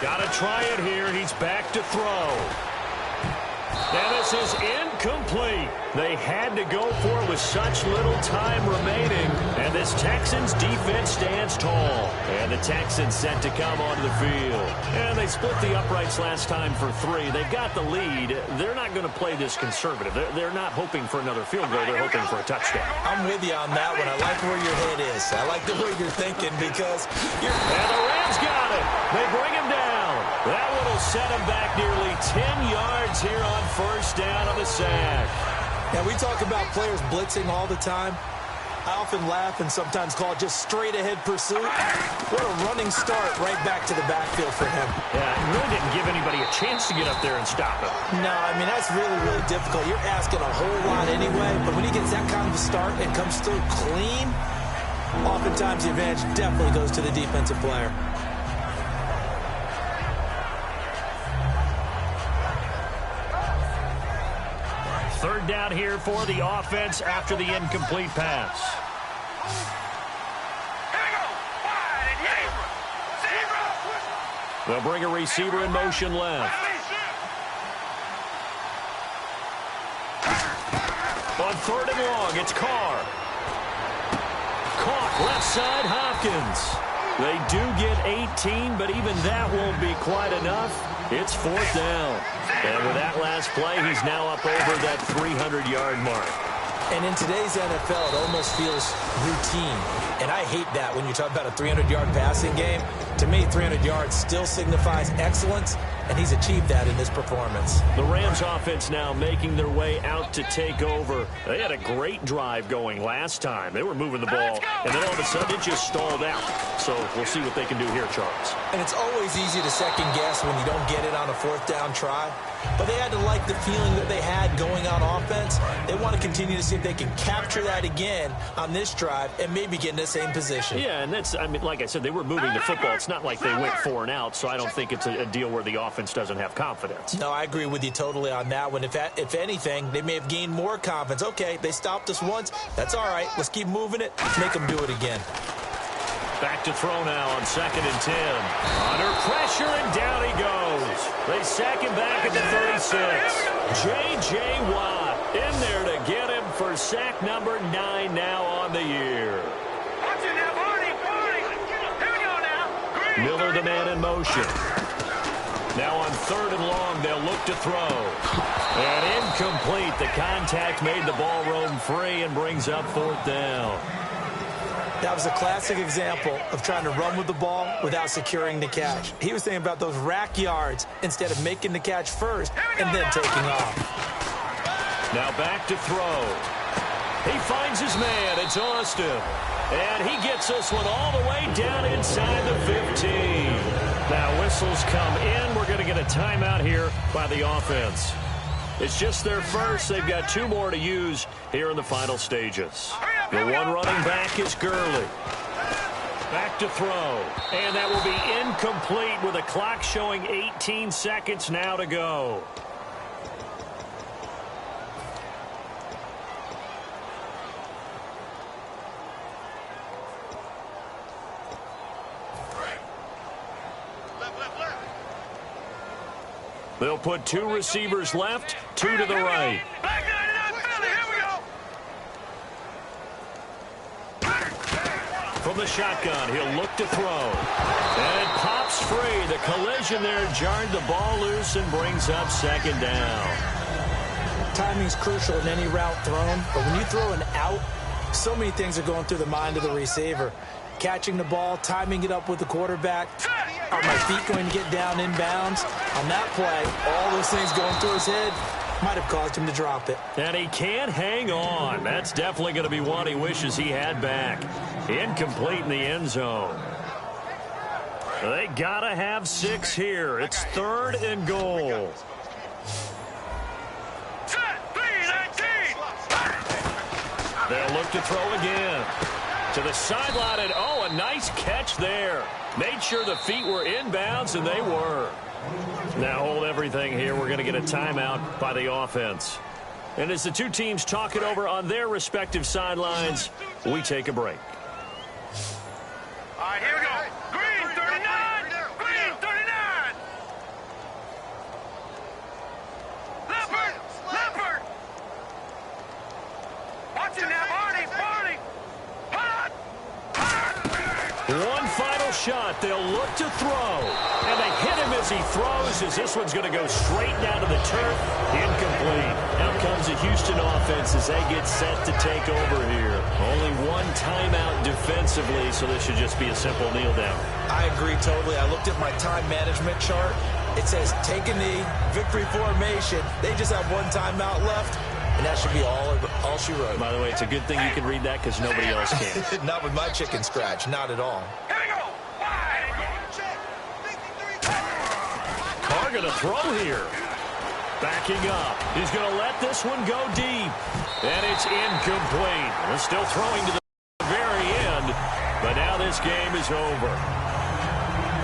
S2: Got to try it here. He's back to throw. And this is incomplete. They had to go for it with such little time remaining. And this Texans defense stands tall. And the Texans set to come onto the field. And they split the uprights last time for 3. They've got the lead. They're not going to play this conservative. They're not hoping for another field goal. They're hoping for a touchdown.
S3: I'm with you on that one. I like where your head is. I like the way you're thinking because you're...
S2: And the Rams got it. They bring him down. That one will set him back nearly 10 yards here on first down on the sack.
S3: Now, we talk about players blitzing all the time. I often laugh and sometimes call it just straight-ahead pursuit. What a running start right back to the backfield for him.
S2: Yeah, it really didn't give anybody a chance to get up there and stop him.
S3: No, I mean, that's really, really difficult. You're asking a whole lot anyway, but when he gets that kind of a start and comes through clean, oftentimes the advantage definitely goes to the defensive player.
S2: Third down here for the offense after the incomplete pass. They'll bring a receiver in motion left. On third and long, it's Carr. Caught left side, Hopkins. They do get 18, but even that won't be quite enough. It's fourth down. And with that last play, he's now up over that 300-yard mark.
S3: And in today's NFL, it almost feels routine. And I hate that when you talk about a 300-yard passing game. To me, 300 yards still signifies excellence, and he's achieved that in this performance.
S2: The Rams offense now making their way out to take over. They had a great drive going last time. They were moving the ball, and then all of a sudden it just stalled out. So we'll see what they can do here, Charles.
S3: And it's always easy to second guess when you don't get it on a fourth down try. But they had to like the feeling that they had going on offense. They want to continue to see if they can capture that again on this drive and maybe get in the same position.
S2: Yeah, and that's, I mean, like I said, they were moving the football. It's not like they went 4 and out, so I don't think it's a deal where the offense doesn't have confidence.
S3: No, I agree with you totally on that one. If anything, they may have gained more confidence. Okay, they stopped us once. That's all right. Let's keep moving it. Let's make them do it again.
S2: Back to throw now on 2nd and 10. Under pressure, and down he goes. They sack him back at the 36. J.J. Watt in there to get him for sack number 9 now on the year. Miller, the man in motion. Now on 3rd and long, they'll look to throw. And incomplete. The contact made the ball roam free and brings up 4th down.
S3: That was a classic example of trying to run with the ball without securing the catch. He was thinking about those rack yards instead of making the catch first and then taking off.
S2: Now back to throw. He finds his man. It's Austin. And he gets this one all the way down inside the 15. Now whistles come in. We're going to get a timeout here by the offense. It's just their first. They've got 2 more to use here in the final stages.
S4: Hurry
S2: The one running back is Gurley. Back to throw. And that will be incomplete with a clock showing 18 seconds now to go. They'll put two receivers left, two to the right. From the shotgun, he'll look to throw. And it pops free. The collision there jarred the ball loose and brings up second down.
S3: Timing's crucial in any route thrown, but when you throw an out, so many things are going through the mind of the receiver. Catching the ball, timing it up with the quarterback. Are my feet going to get down inbounds? On that play, all those things going through his head might have caused him to drop it.
S2: And he can't hang on. That's definitely going to be one he wishes he had back. Incomplete in the end zone. They got to have 6 here. It's 3rd and goal. They'll look to throw again. To the sideline, and oh, a nice catch there. Made sure the feet were inbounds, and they were. Now hold everything here. We're going to get a timeout by the offense. And as the two teams talk it over on their respective sidelines, we take a break.
S4: All right, here we go. Green, 39. Green, 39. Leopard. Watch it now, Barney. Hot.
S2: One final shot. They'll look to throw. And they hit him as he throws, as this one's going to go straight down to the turf. Incomplete. Out comes the Houston offense as they get set to take over here. Only one timeout defensively, so this should just be a simple kneel down.
S3: I agree totally. I looked at my time management chart. It says take a knee, victory formation. They just have one timeout left, and that should be all she wrote.
S2: By the way, it's a good thing you can read that because nobody else can.
S3: Not with my chicken scratch. Not at all.
S4: Here we go.
S2: Carr going to throw here. Backing up. He's going to let this one go deep. And it's incomplete. They're still throwing to the very end. But now this game is over.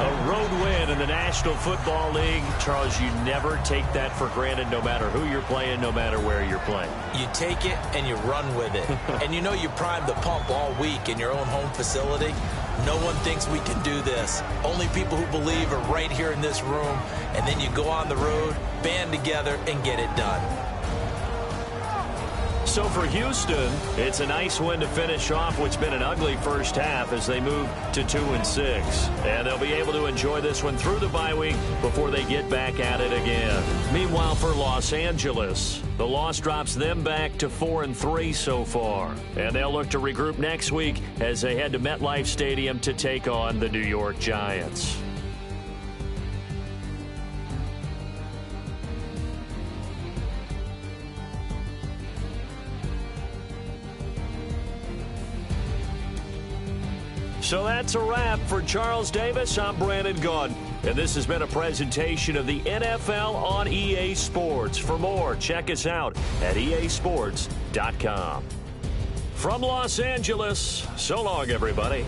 S2: A road win in the National Football League. Charles, you never take that for granted no matter who you're playing, no matter where you're playing.
S3: You take it and you run with it. And you know you primed the pump all week in your own home facility. No one thinks we can do this. Only people who believe are right here in this room. And then you go on the road, band together, and get it done.
S2: So for Houston, it's a nice win to finish off what's been an ugly first half as they move to 2-6. And they'll be able to enjoy this one through the bye week before they get back at it again. Meanwhile, for Los Angeles, the loss drops them back to 4-3 so far. And they'll look to regroup next week as they head to MetLife Stadium to take on the New York Giants. So that's a wrap. For Charles Davis, I'm Brandon Gaudin. And this has been a presentation of the NFL on EA Sports. For more, check us out at easports.com. From Los Angeles, so long, everybody.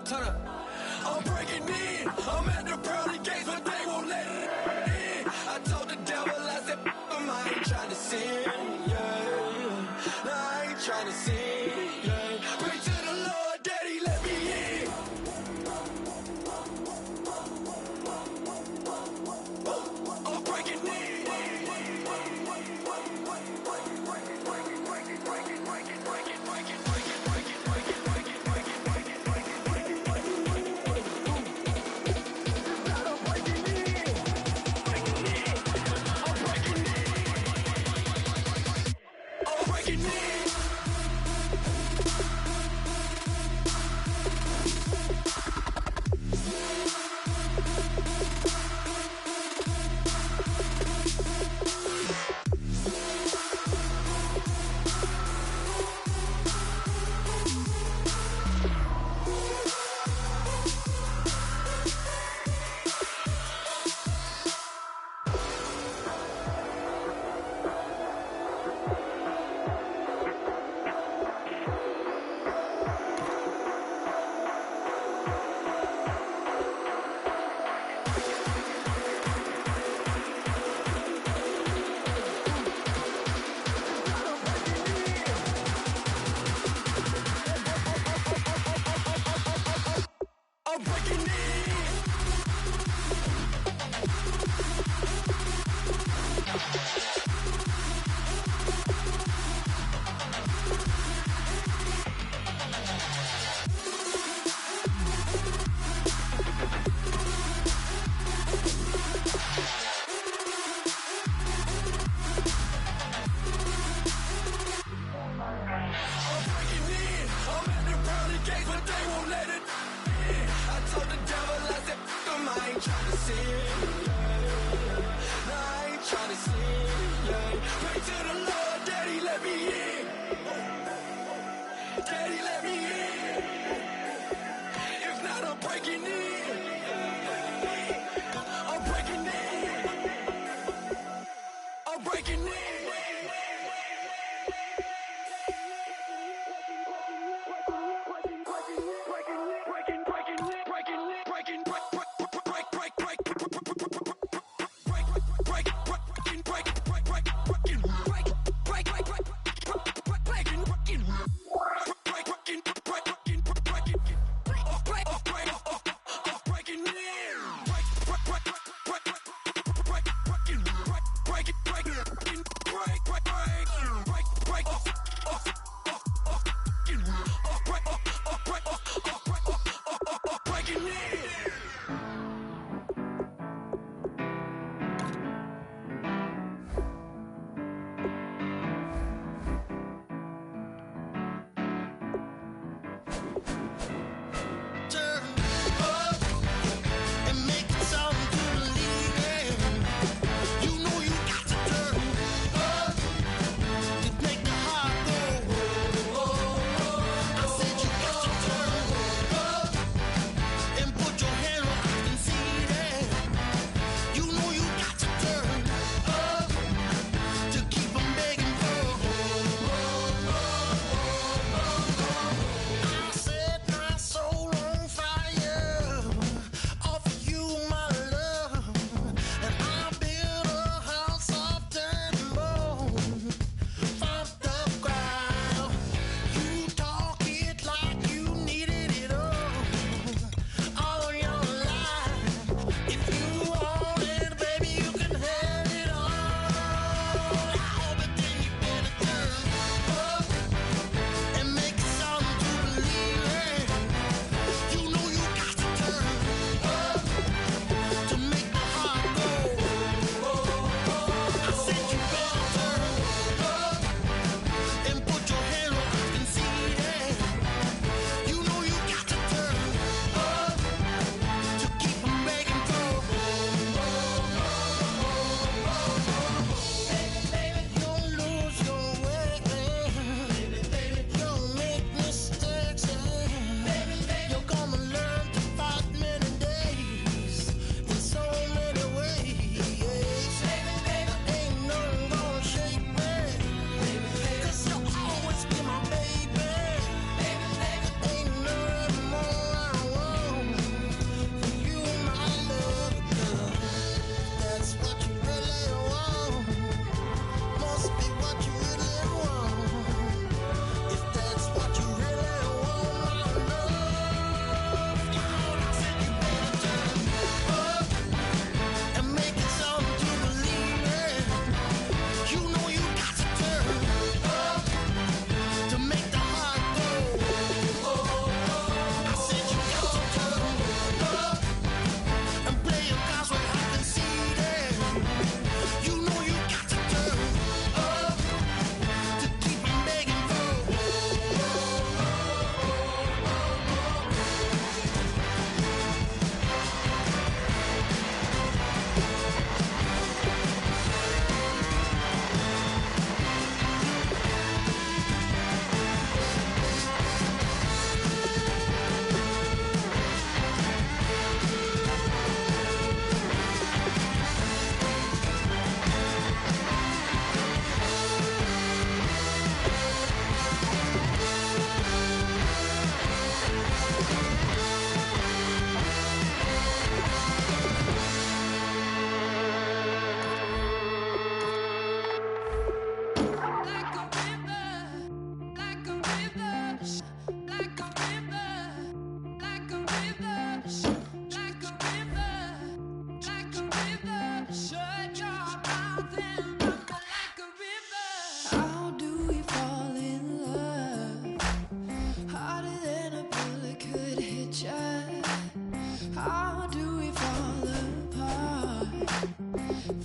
S5: Turn up. I'm breaking in. I'm at the pearly gates, but they won't let it in. I told the devil, I said, I ain't trying to sin, yeah. No, I ain't trying to sin, yeah. Pray to the Lord, Daddy, let me in. I'm breaking in.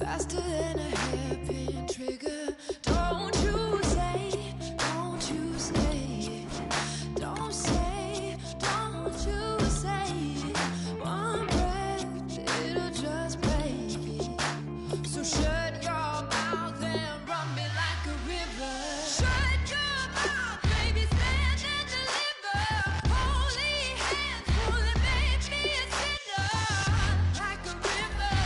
S5: faster than a hairpin trigger. Don't you say, don't you say, don't say, don't you say, one breath, it'll just break. So shut your mouth and run me like a river. Shut your mouth, baby, stand and deliver. Holy hands, pulling, make me a sinner. Like a river,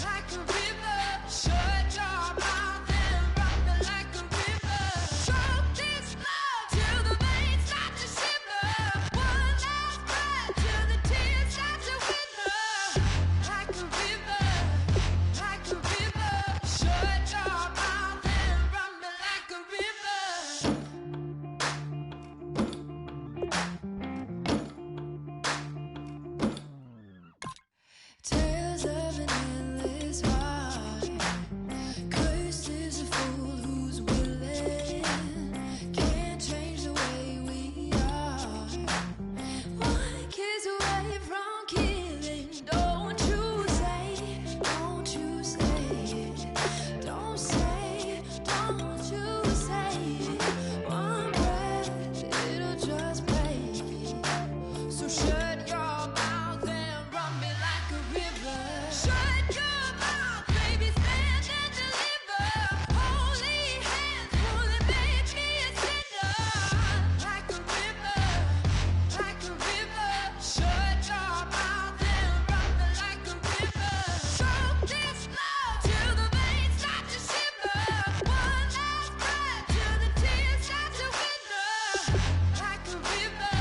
S5: like a river. Shut your mouth and run me like a river. Choke this love till the veins start to shiver. One last breath till the tears start to wither. Like a river, like a river. Shut your mouth and run me like a river. Tales of an endless ride. Cursed is a fool who's willing. Can't change the way we are. One kiss away from killing. Don't you say, don't you say, don't say, don't you say. One breath, it'll just break. So shut your mouth and run me like a river. Shut your mouth, baby, stand and deliver. Holy hands, pulling, make me a sinner. Like a river, like a river. Shut your mouth and run me like a river. Choke this love till the veins start to shiver. One last breath till the tears start to wither. Like a river,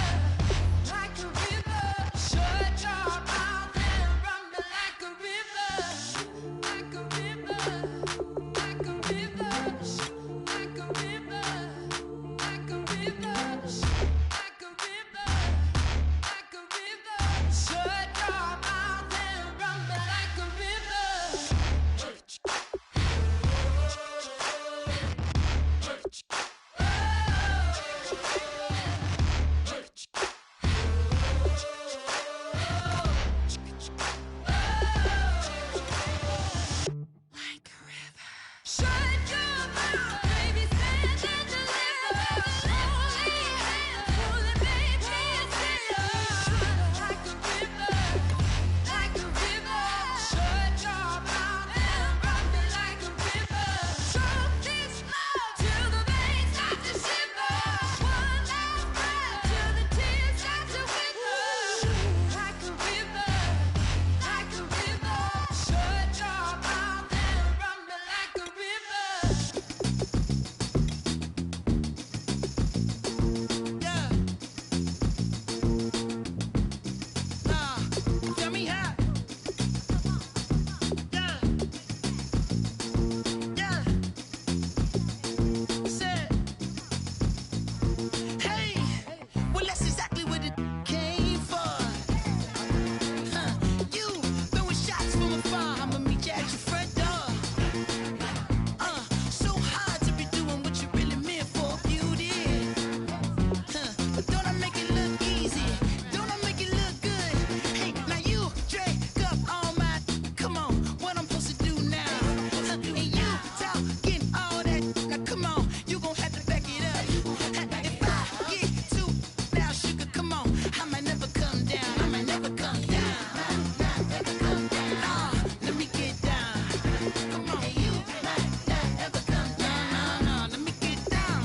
S5: like a river. Shut your mouth and run me like a river. Like a river, like a river. Like a river, like a river. Like a river, like a river. Shut your mouth and run me like a river. Like a river. Shut your mouth, baby, stand and deliver. Holy hands, pulling, make me a sinner. Like a river, like a river. Shut your mouth and run me like a river. Choke this love till the veins start to shiver. One last breath till the tears start to wither. Like a river, like a river. Shut your mouth and run me like a river.
S6: Yeah. Tell me how. Yeah. Yeah. Said. Hey. Well, that's exactly what it came for. You throwing shots from afar. I'ma meet you at your front door. So hard to be doing what you really meant for, beauty. But don't I make it look easy? Don't I make it look good? Hey, now you drag up all my. Come on, what I'm supposed to do now? And you talking all that. Now come on, you gon' have to back it up. If I get too now, sugar, come on, I might never come down. I might never come down. Never come down. Let me get down. Come on, hey, you might not ever come down. No, let me get down.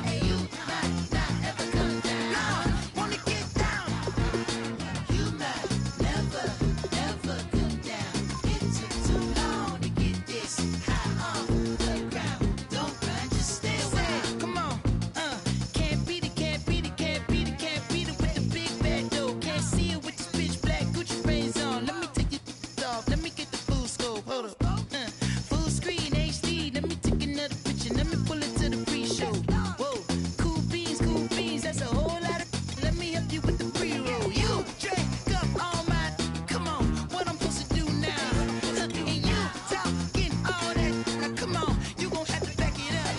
S6: Hey, you might not ever come down. No, wanna get down. You might never, ever come down. It took too long to get this high on the ground. Don't run, just stay around. Come on, can't beat it, can't beat it, can't beat it, can't beat it with the big bad dough. Can't see it with this pitch black Gucci frames on. Let me take your off. Let me get the full scope. Hold up. Full screen HD. Let me take another picture. Let me pull it to the pre-show. Whoa, cool beans, that's a whole lot of. Let me help you with the pre-roll. You drink up all my. Come on, what I'm supposed to do now? And you talking all that. Now come on, you gon' have to back it up.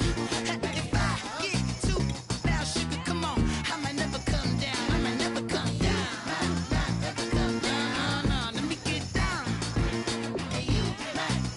S6: If I get too now, sugar, come on, I might never come down. I might never come down. Might not ever come down. No, let me get down. And you might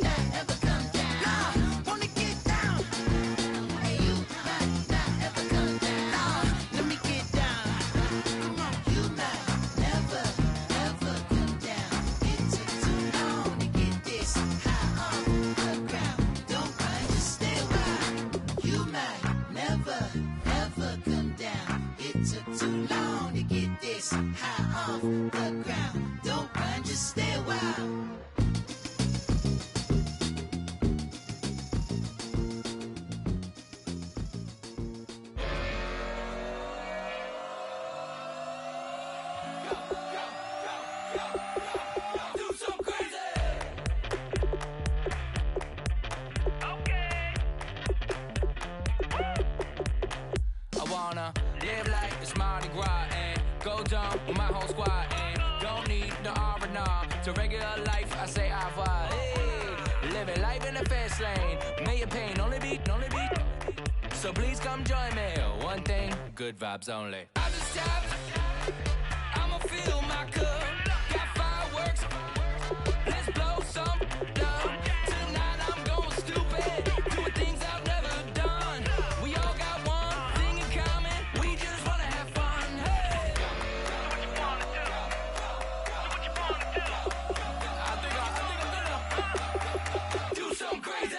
S5: with my whole squad. And don't need the R&R. To regular life, I say au revoir. Hey, living life in the fast lane. May your pain only be. So please come join me. One thing, good vibes only. I just tapped. I'ma fill my cup. Got fireworks. Let's blow some love. Tonight I'm going stupid. Doing things I've never done. We all got one thing in common. We just wanna have fun. Hey. Do what you wanna do. Do what you wanna do. I think I'm gonna do something crazy.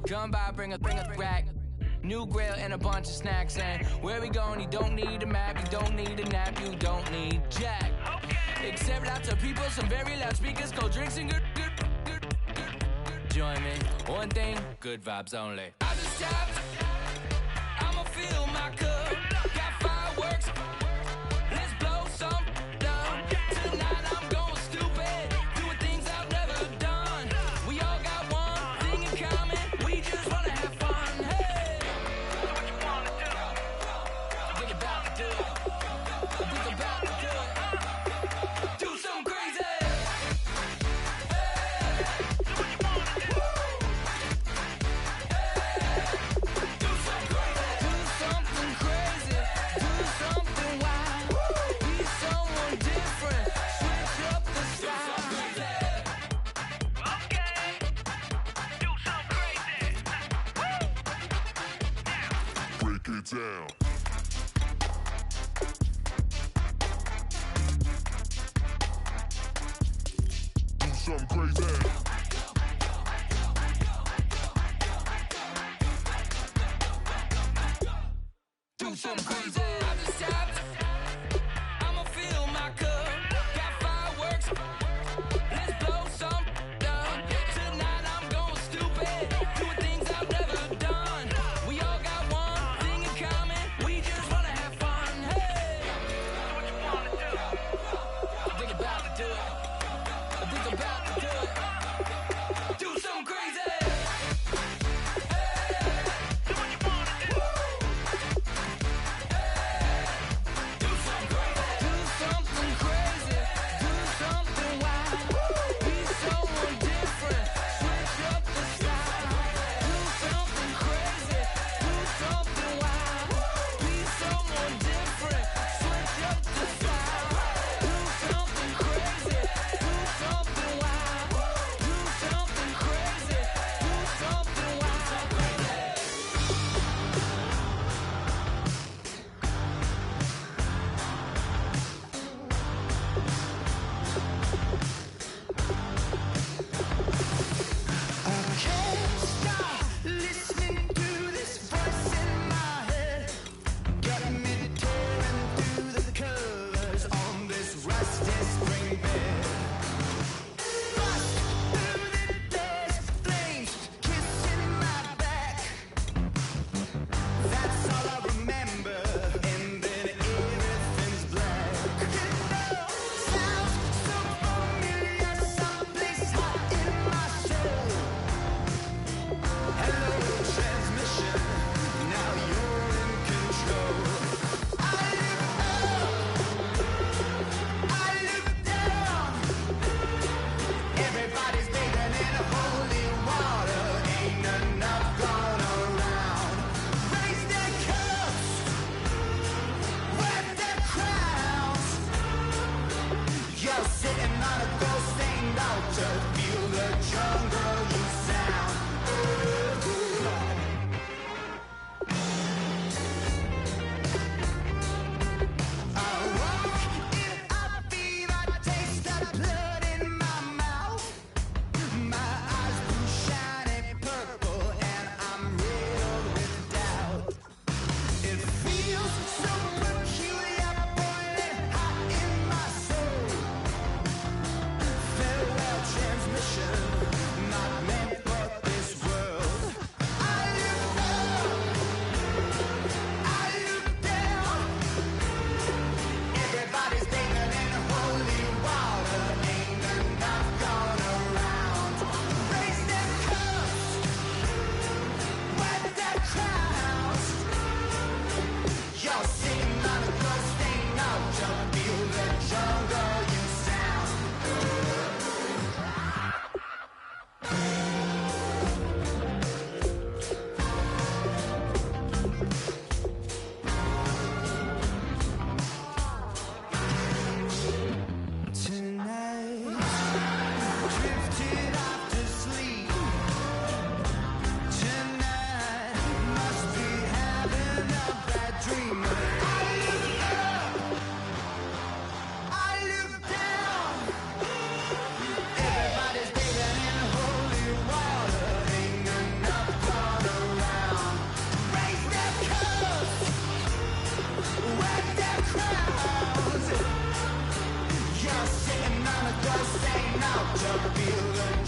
S5: Come by, bring a rack. New grill and a bunch of snacks. And where we going, you don't need a map. You don't need a nap, you don't need jack. Except lots of people, some very loud speakers, cold drinks and good. Join me. One thing, good vibes only. I just tapped. I'ma fill my cup. Got fireworks. Let's blow some love. Tonight I'm going stupid. Doing things I've never done. We all got one thing in common. We just wanna have fun. Hey. Do what you wanna do. Think about to do it. Think about to do it. Do something crazy. Hey. Do what you wanna do. Do something crazy. Do something crazy. Do something wild. Be someone different. Switch up the style.
S4: Okay. Do something crazy.
S7: Break it down. Do something crazy.
S5: Do something crazy. I just tapped. I'ma fill my cup. Got fireworks. Let's blow some love. Tonight I'm going stupid. Doing things I've never done. We all got one thing in common. We just wanna have fun. Hey.
S4: Do what you wanna do.
S5: Think about to do it. Think about to do it. Do something crazy.
S4: Do what you wanna do.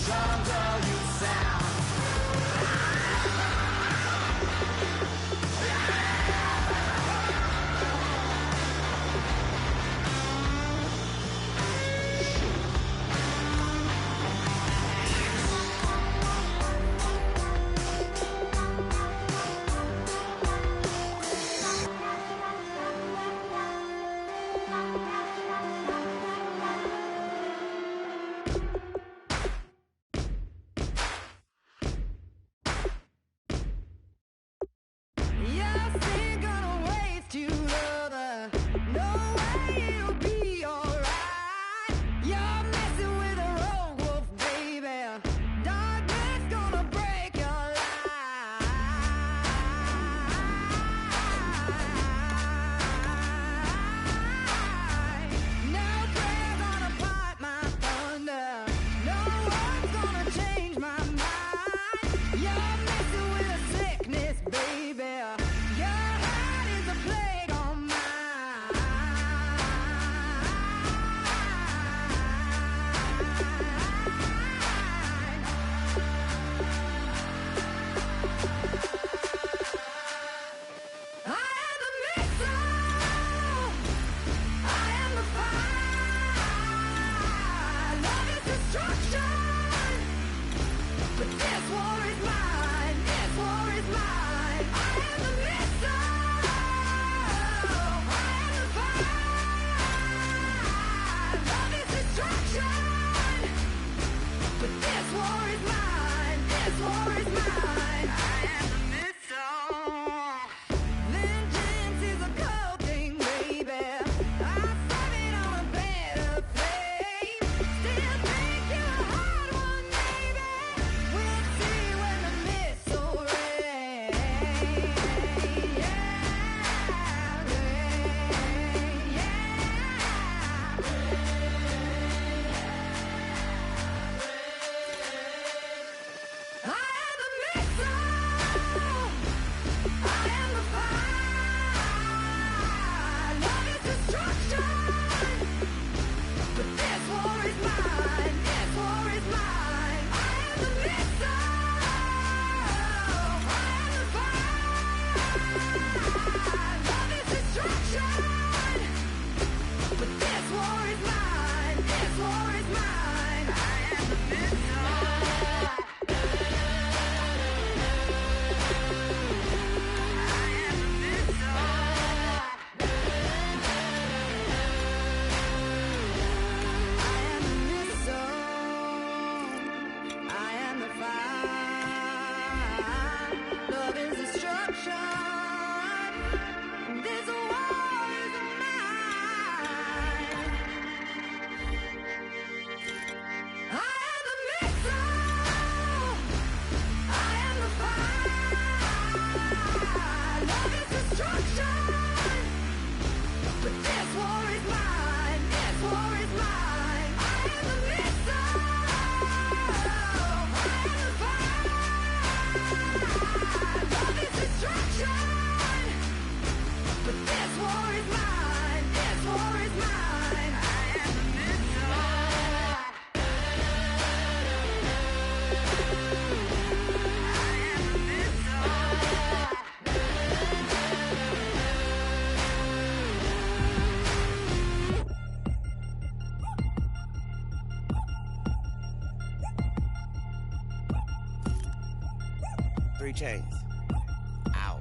S5: jungle you sound.
S8: Chains. Ow.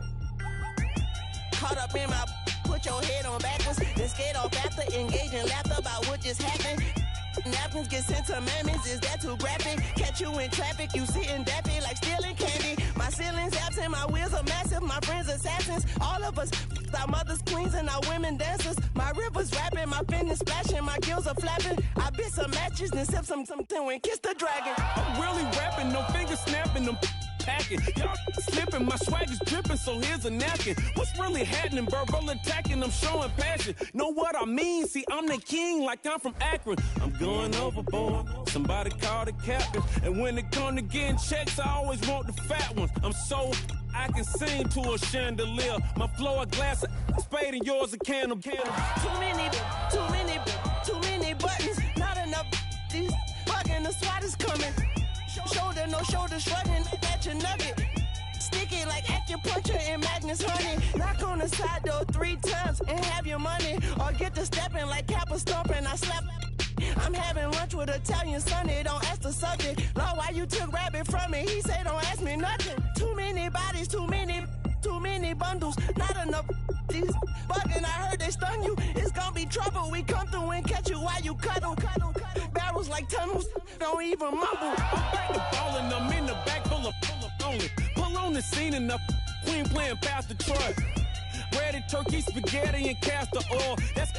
S8: Caught up in my, put your head on backwards, then skate off after, engage in laughter about what just happened. Napkins get sent to mammies, is that too graphic? Catch you in traffic, you sitting daffy like stealing candy. My ceiling's absent, my wheels are massive, my friends assassins. All of us, our mothers queens and our women dancers. My rivers rapping, my fingers splashing, my gills are flapping. I bit some matches, then sip something and kiss the dragon.
S9: I'm really rapping, no fingers snapping, them packing. Y'all slipping, my swag is dripping, so here's a napkin. What's really happening? Verbal attacking, I'm showing passion. Know what I mean? See, I'm the king, like I'm from Akron. I'm going overboard. Somebody call the captain. And when it come to getting checks, I always want the fat ones. I'm so I can sing to a chandelier. My flow a glass of spade and yours a can of candle.
S8: Too many buttons. Not enough. These fucking the SWAT is coming. your shoulders shrugging at your nugget. Sticky like acupuncture and Magnus honey. Knock on the side door 3 times and have your money. Or get to stepping like Kappa stomping. I slap. I'm having lunch with Italian Sonny. Don't ask the subject. Lord, why you took rabbit from me? He say don't ask me nothing. Too many bodies, too many bundles. Not enough. These bugging, I heard they stun you. It's gonna be trouble. We come through and catch you while you cuddle. Barrels like tunnels. Don't even mumble.
S9: I'm back to ballin', I'm in the back full of only. Pull on the scene and the queen playing Pastor Troy. Ready turkey, spaghetti, and castor oil. That's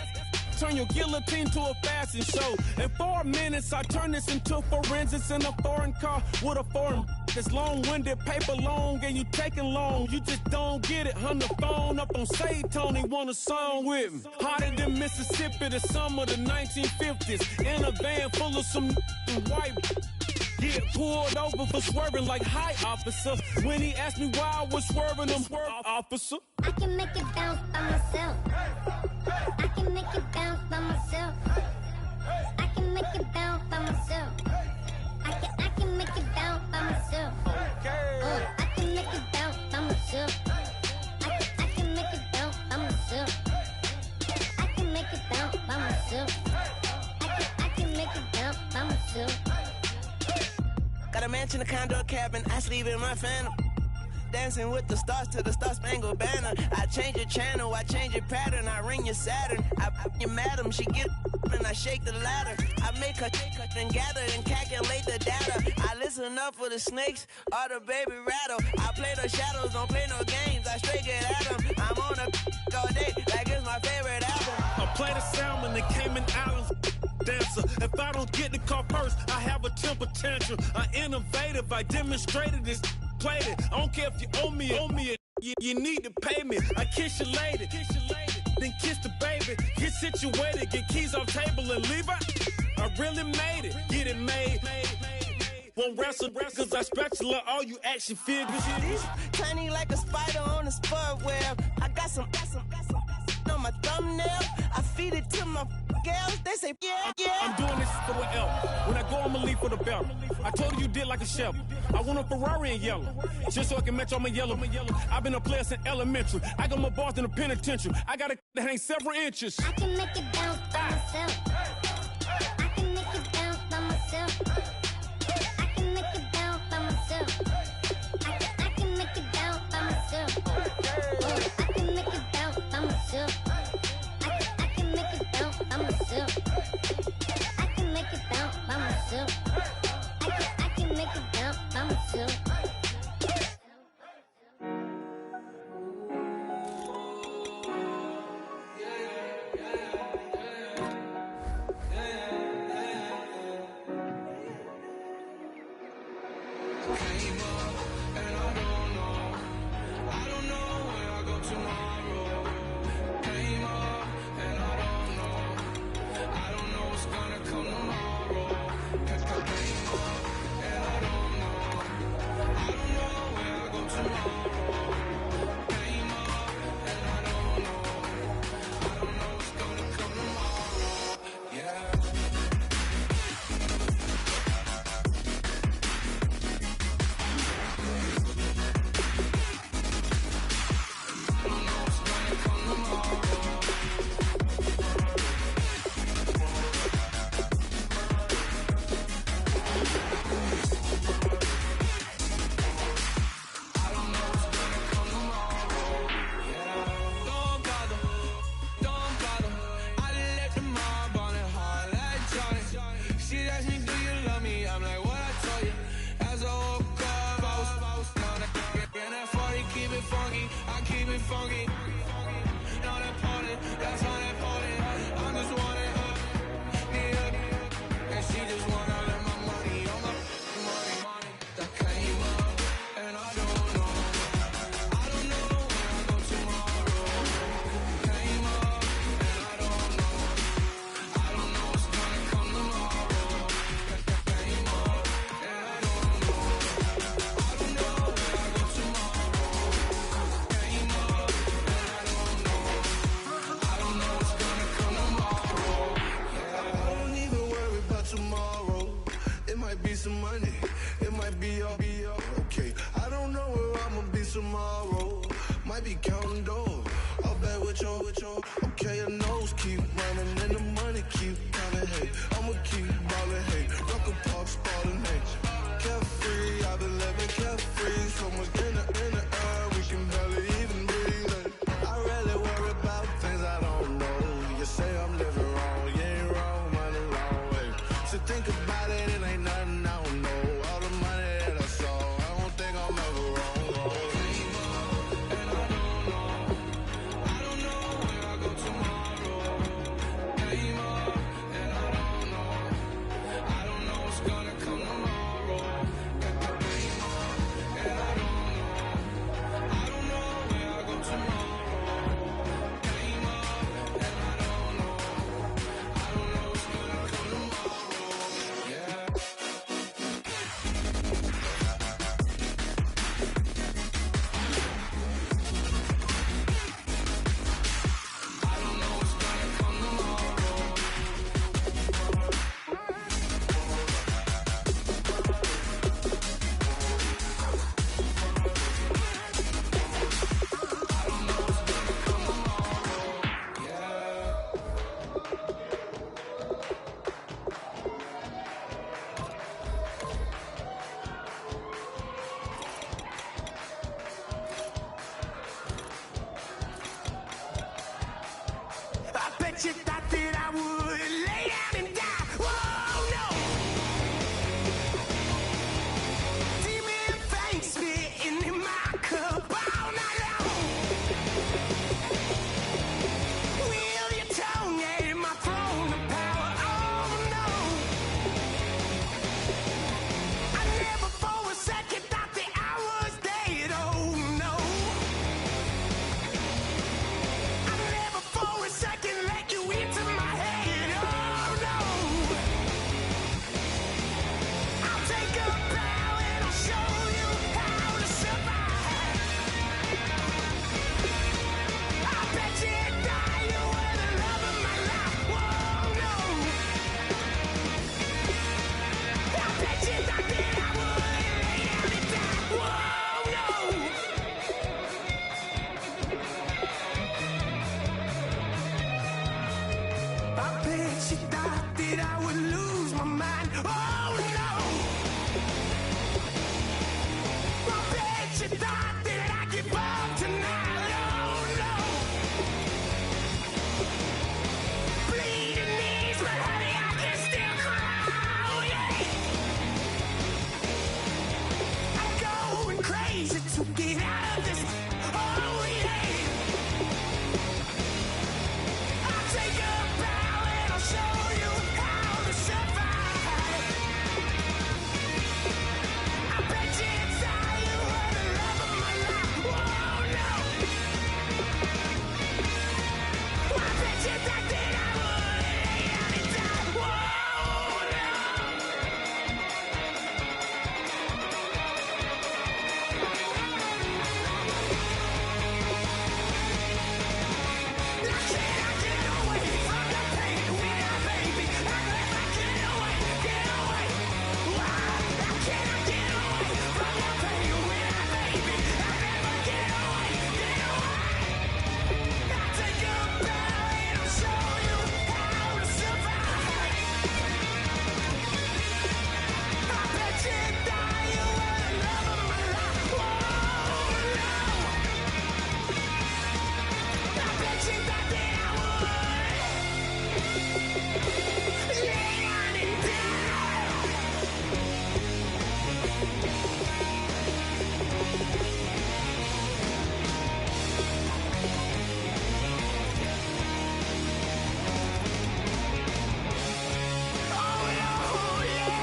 S9: turn your guillotine to a fashion show. In 4 minutes, I turn this into forensics in a foreign car with a foreign. It's long-winded, paper long, and you taking long. You just don't get it. On the phone up on Say Tony, want a song with me. Hotter than Mississippi, the summer of the 1950s. In a van full of some white. Get pulled over for swerving like hi, officer. When he asked me why I was swerving, I'm officer.
S10: I can make it bounce by myself. I can make it bounce by myself. I can make it bounce by myself. I can make it bounce by myself. I can make it bounce by myself. I can make it bounce by myself. I can make it bounce by myself. I can make it bounce by myself.
S8: Got a mansion, a condo, a cabin. I sleep in my phantom. Dancing with the stars to the Star-Spangled Banner. I change your channel, I change your pattern. I ring your Saturn. I your madam, she get and I shake the ladder. I make her and gather and calculate the data. I listen up for the snakes or the baby rattle. I play the shadows, don't play no games. I straight get at them. I'm on a all day like it's my favorite album.
S9: I play the Salmon, the Cayman Islands dancer. If I don't get the car first, I have a temper tantrum. I innovative, I demonstrated this. Played it. I don't care if you owe me it. You need to pay me. I kiss your lady, then kiss the baby. Get situated, get keys off table and leave out. I really made it, get it made. Won't wrestle, cause I spatula all you action figures.
S8: Tiny like a spider on a spud web. I got some on my thumbnail. I feed it to my girls. They say, yeah.
S9: I'm doing this for the L. When I go, I'ma leave for the belt. I told you did like a chef. I want a Ferrari in yellow, just so I can match all my yellow. I've been a player since elementary. I got my bars in the penitentiary. I got a that hang several inches.
S10: I can make it bounce by myself. I can make it bounce by myself. I can make it bounce by myself. I can make it bounce by myself. I can make it bounce by myself. I can make it bounce by myself. I can make it bounce by myself. I can make it bounce by myself.
S5: it might be okay. I don't know where I'ma be tomorrow. Might be counting doors. I'll bet with your. Okay, your nose keep running and the money keep coming. Hey, I'ma keep ballin'. Hey, Rucker Park Spalding. Hey, carefree, I've been living carefree. So much in the air, we can barely even breathe. Hey, I rarely worry about things I don't know. You say I'm living wrong, you ain't wrong, man, alone. Hey, so think about it, it ain't nothing I don't know. All the money that I saw, I don't think I'm ever wrong.
S6: You thought that I would lay down and die. Whoa, no. Demon face spitting in my cup all night long. Wheel your tongue at my throne of power. Oh, no. I never for a second thought that I was dead. Oh, no. I never for a second let you into my head. Oh, no. I'll take a bow and I'll show you how to survive. I bet you die, you were the love of my life. Whoa, no. I bet you thought that I would lay down and die. Whoa, no. I bet you thought that I would lose my mind. Oh, no. I bet you thought that I'd give up tonight. Oh, no. Bleeding knees, but honey, I can still cry. Oh, yeah. I'm going crazy to get out of this. Oh, yeah. I'll take a bow and I'll show you how to survive. I bet you inside you were the love of my life. Whoa, no. I bet you thought that I would lay down and die. Whoa, no. Now can I get away from the pain when I, baby? I get away. Why? Now can I get away from the pain when I, baby? I never get away. I'll take a bow and I'll show you how to survive. I bet you die, you were the love of my life. Whoa, no. I bet you thought that I would lay down and die. Oh, yeah.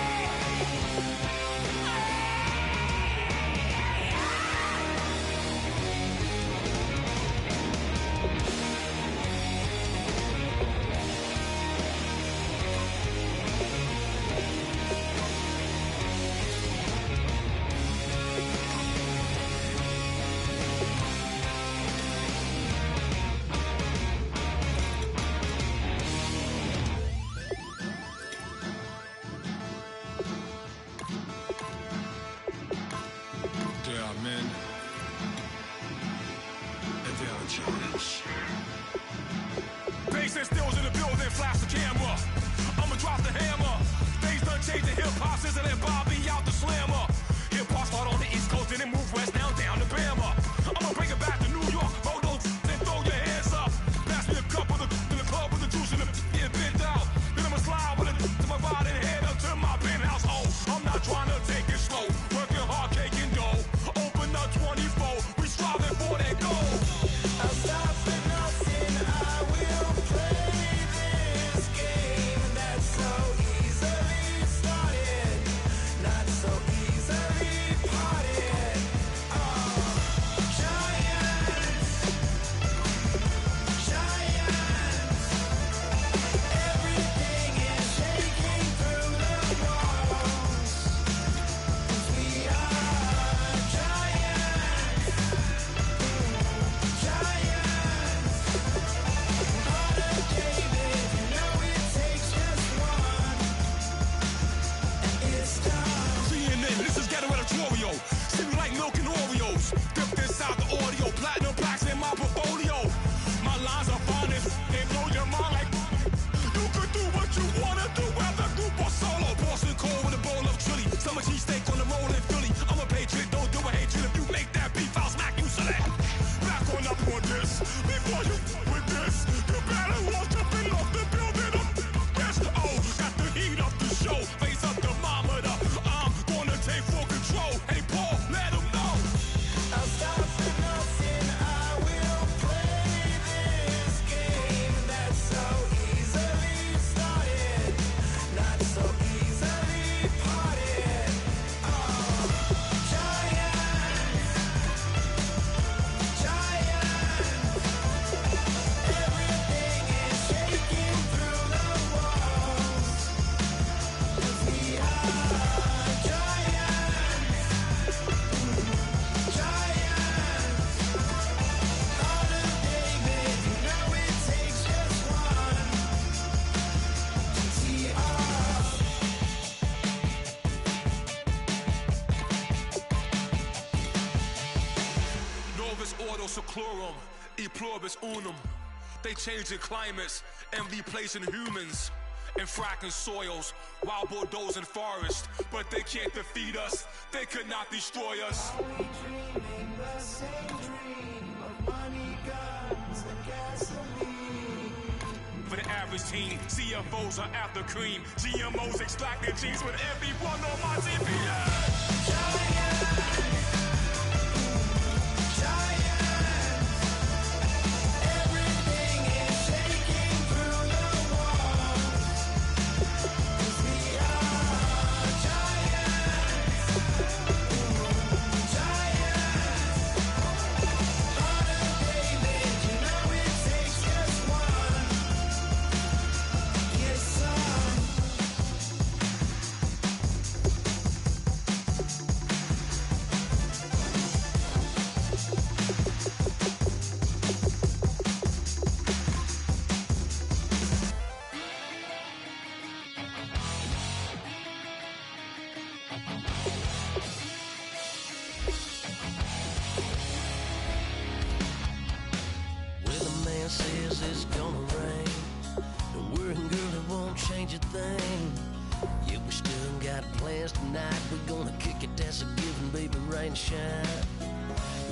S11: seclorum, e pluribus unum. They changing climates and replacing humans and fracking soils, wild bulldozing forests, but they can't defeat us. They could not destroy us.
S5: Are we dreaming the same dream of money, guns, and gasoline?
S11: For the average teen, CFOs are after cream. GMOs extracting genes with everyone on my TV.
S5: Says it's gonna rain. Don't worry, girl, it won't change a thing. Yeah, we still got plans tonight. We're gonna kick it, that's a given, baby, rain and shine.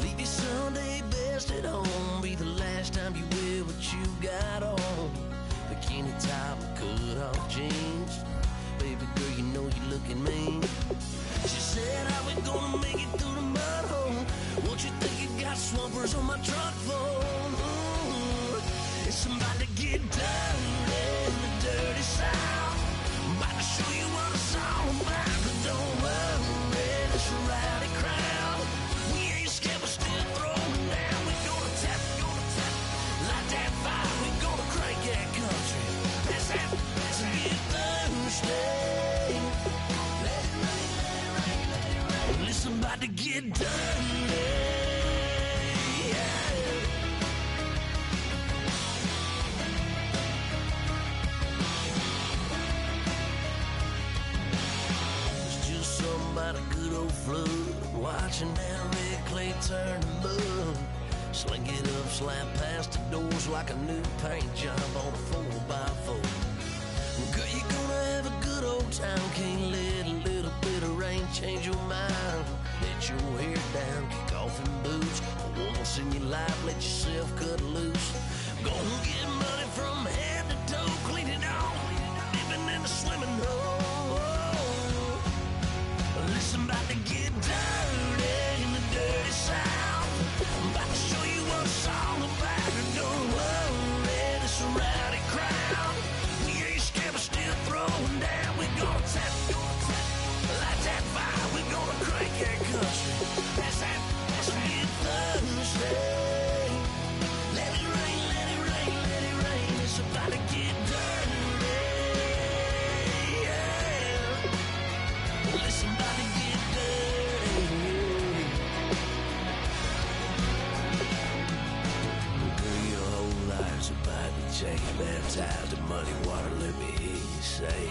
S5: Leave your Sunday best at home. Be the last time you wear what you got on. Bikini top and cut off jeans. Baby girl, you know you're looking mean. She said, how we gonna make it through the mud hole? Won't you think you got swampers on my truck floor? It's about to get dirty in the dirty South. I'm about to show you what it's all about. But don't worry, this rowdy crowd. We ain't scared, we're still throwing down. We gonna tap, light that fire. We gonna crank that country. Let's get Thursday. Let it rain, let it rain, let it rain. Listen, about to get dirty. About a good old flood, watching that red clay turn to mud. Sling it up, slap past the doors like a new paint job on a 4x4. Girl, you're gonna have a good old time. Can't let a little bit of rain change your mind. Let your hair down, kick off in boots. Once in your life, let yourself cut loose. Gonna get money from head to toe, clean it off, living in the swimming hole. Listen, about to get dirty in the dirty South. I'm about to show you what it's all about. And don't worry, this rowdy crowd. We ain't scared, we're still throwing down. We gonna tap, light that fire. We gonna crank that country. That's it, Thursday. Let it rain, let it rain, let it rain. It's about to get dirty. Yeah. Listen, about to get dirty. Girl, your whole life's about to change. Baptized in muddy water, let me hear you say,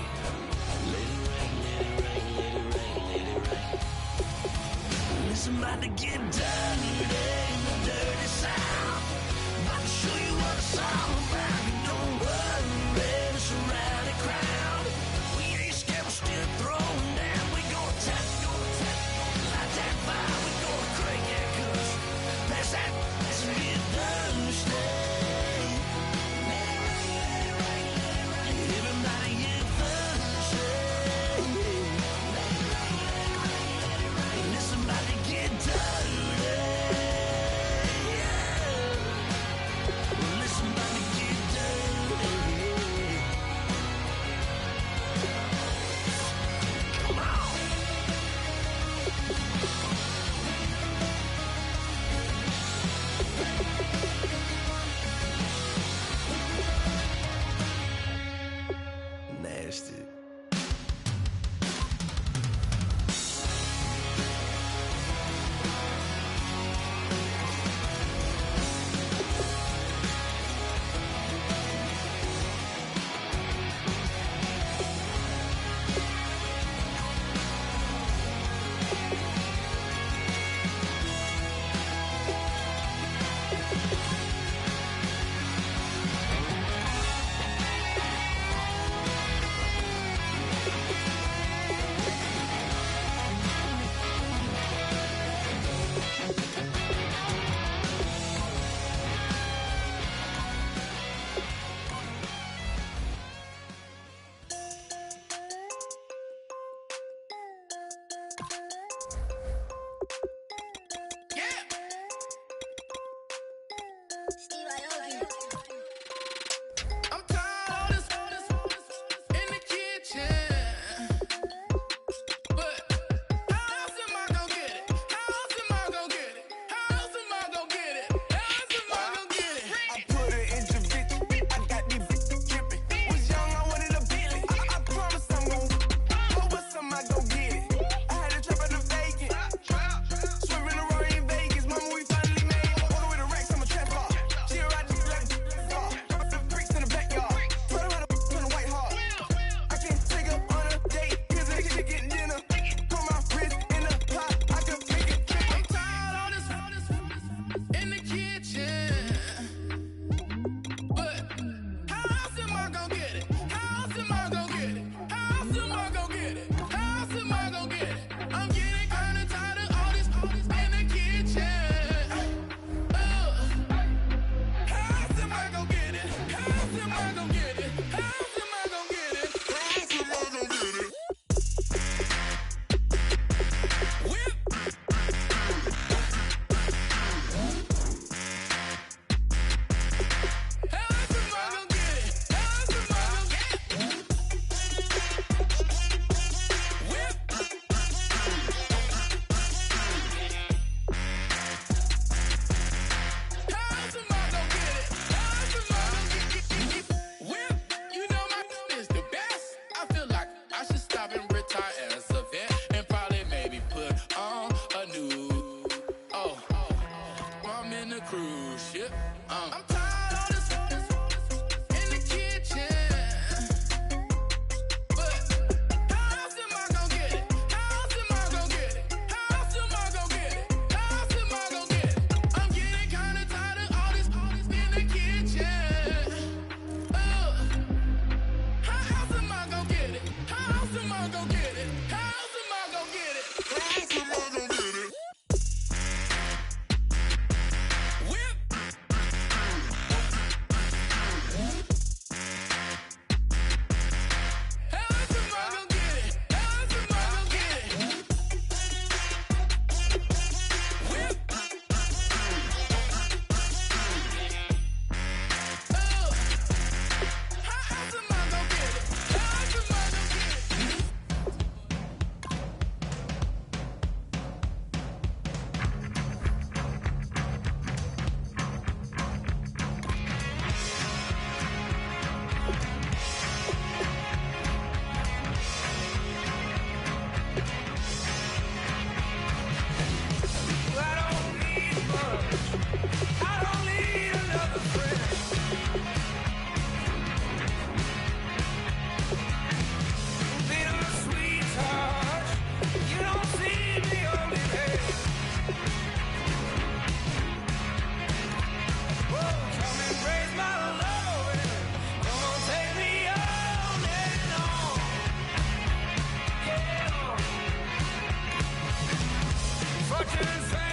S5: let it rain, let it rain, let it rain, let it rain. Listen, about to get dirty in the dirty South. About to show you what it's all about. Don't worry, it's a rowdy crowd. We ain't scared, we're still throwing down. We gonna tap, light that fire. We gonna crank that country. That's it, Thursday. Let it rain, let it rain, let it rain. Everybody get Thursday. Let it rain, let it rain, let it rain. Listen, about to get dirty. Nations.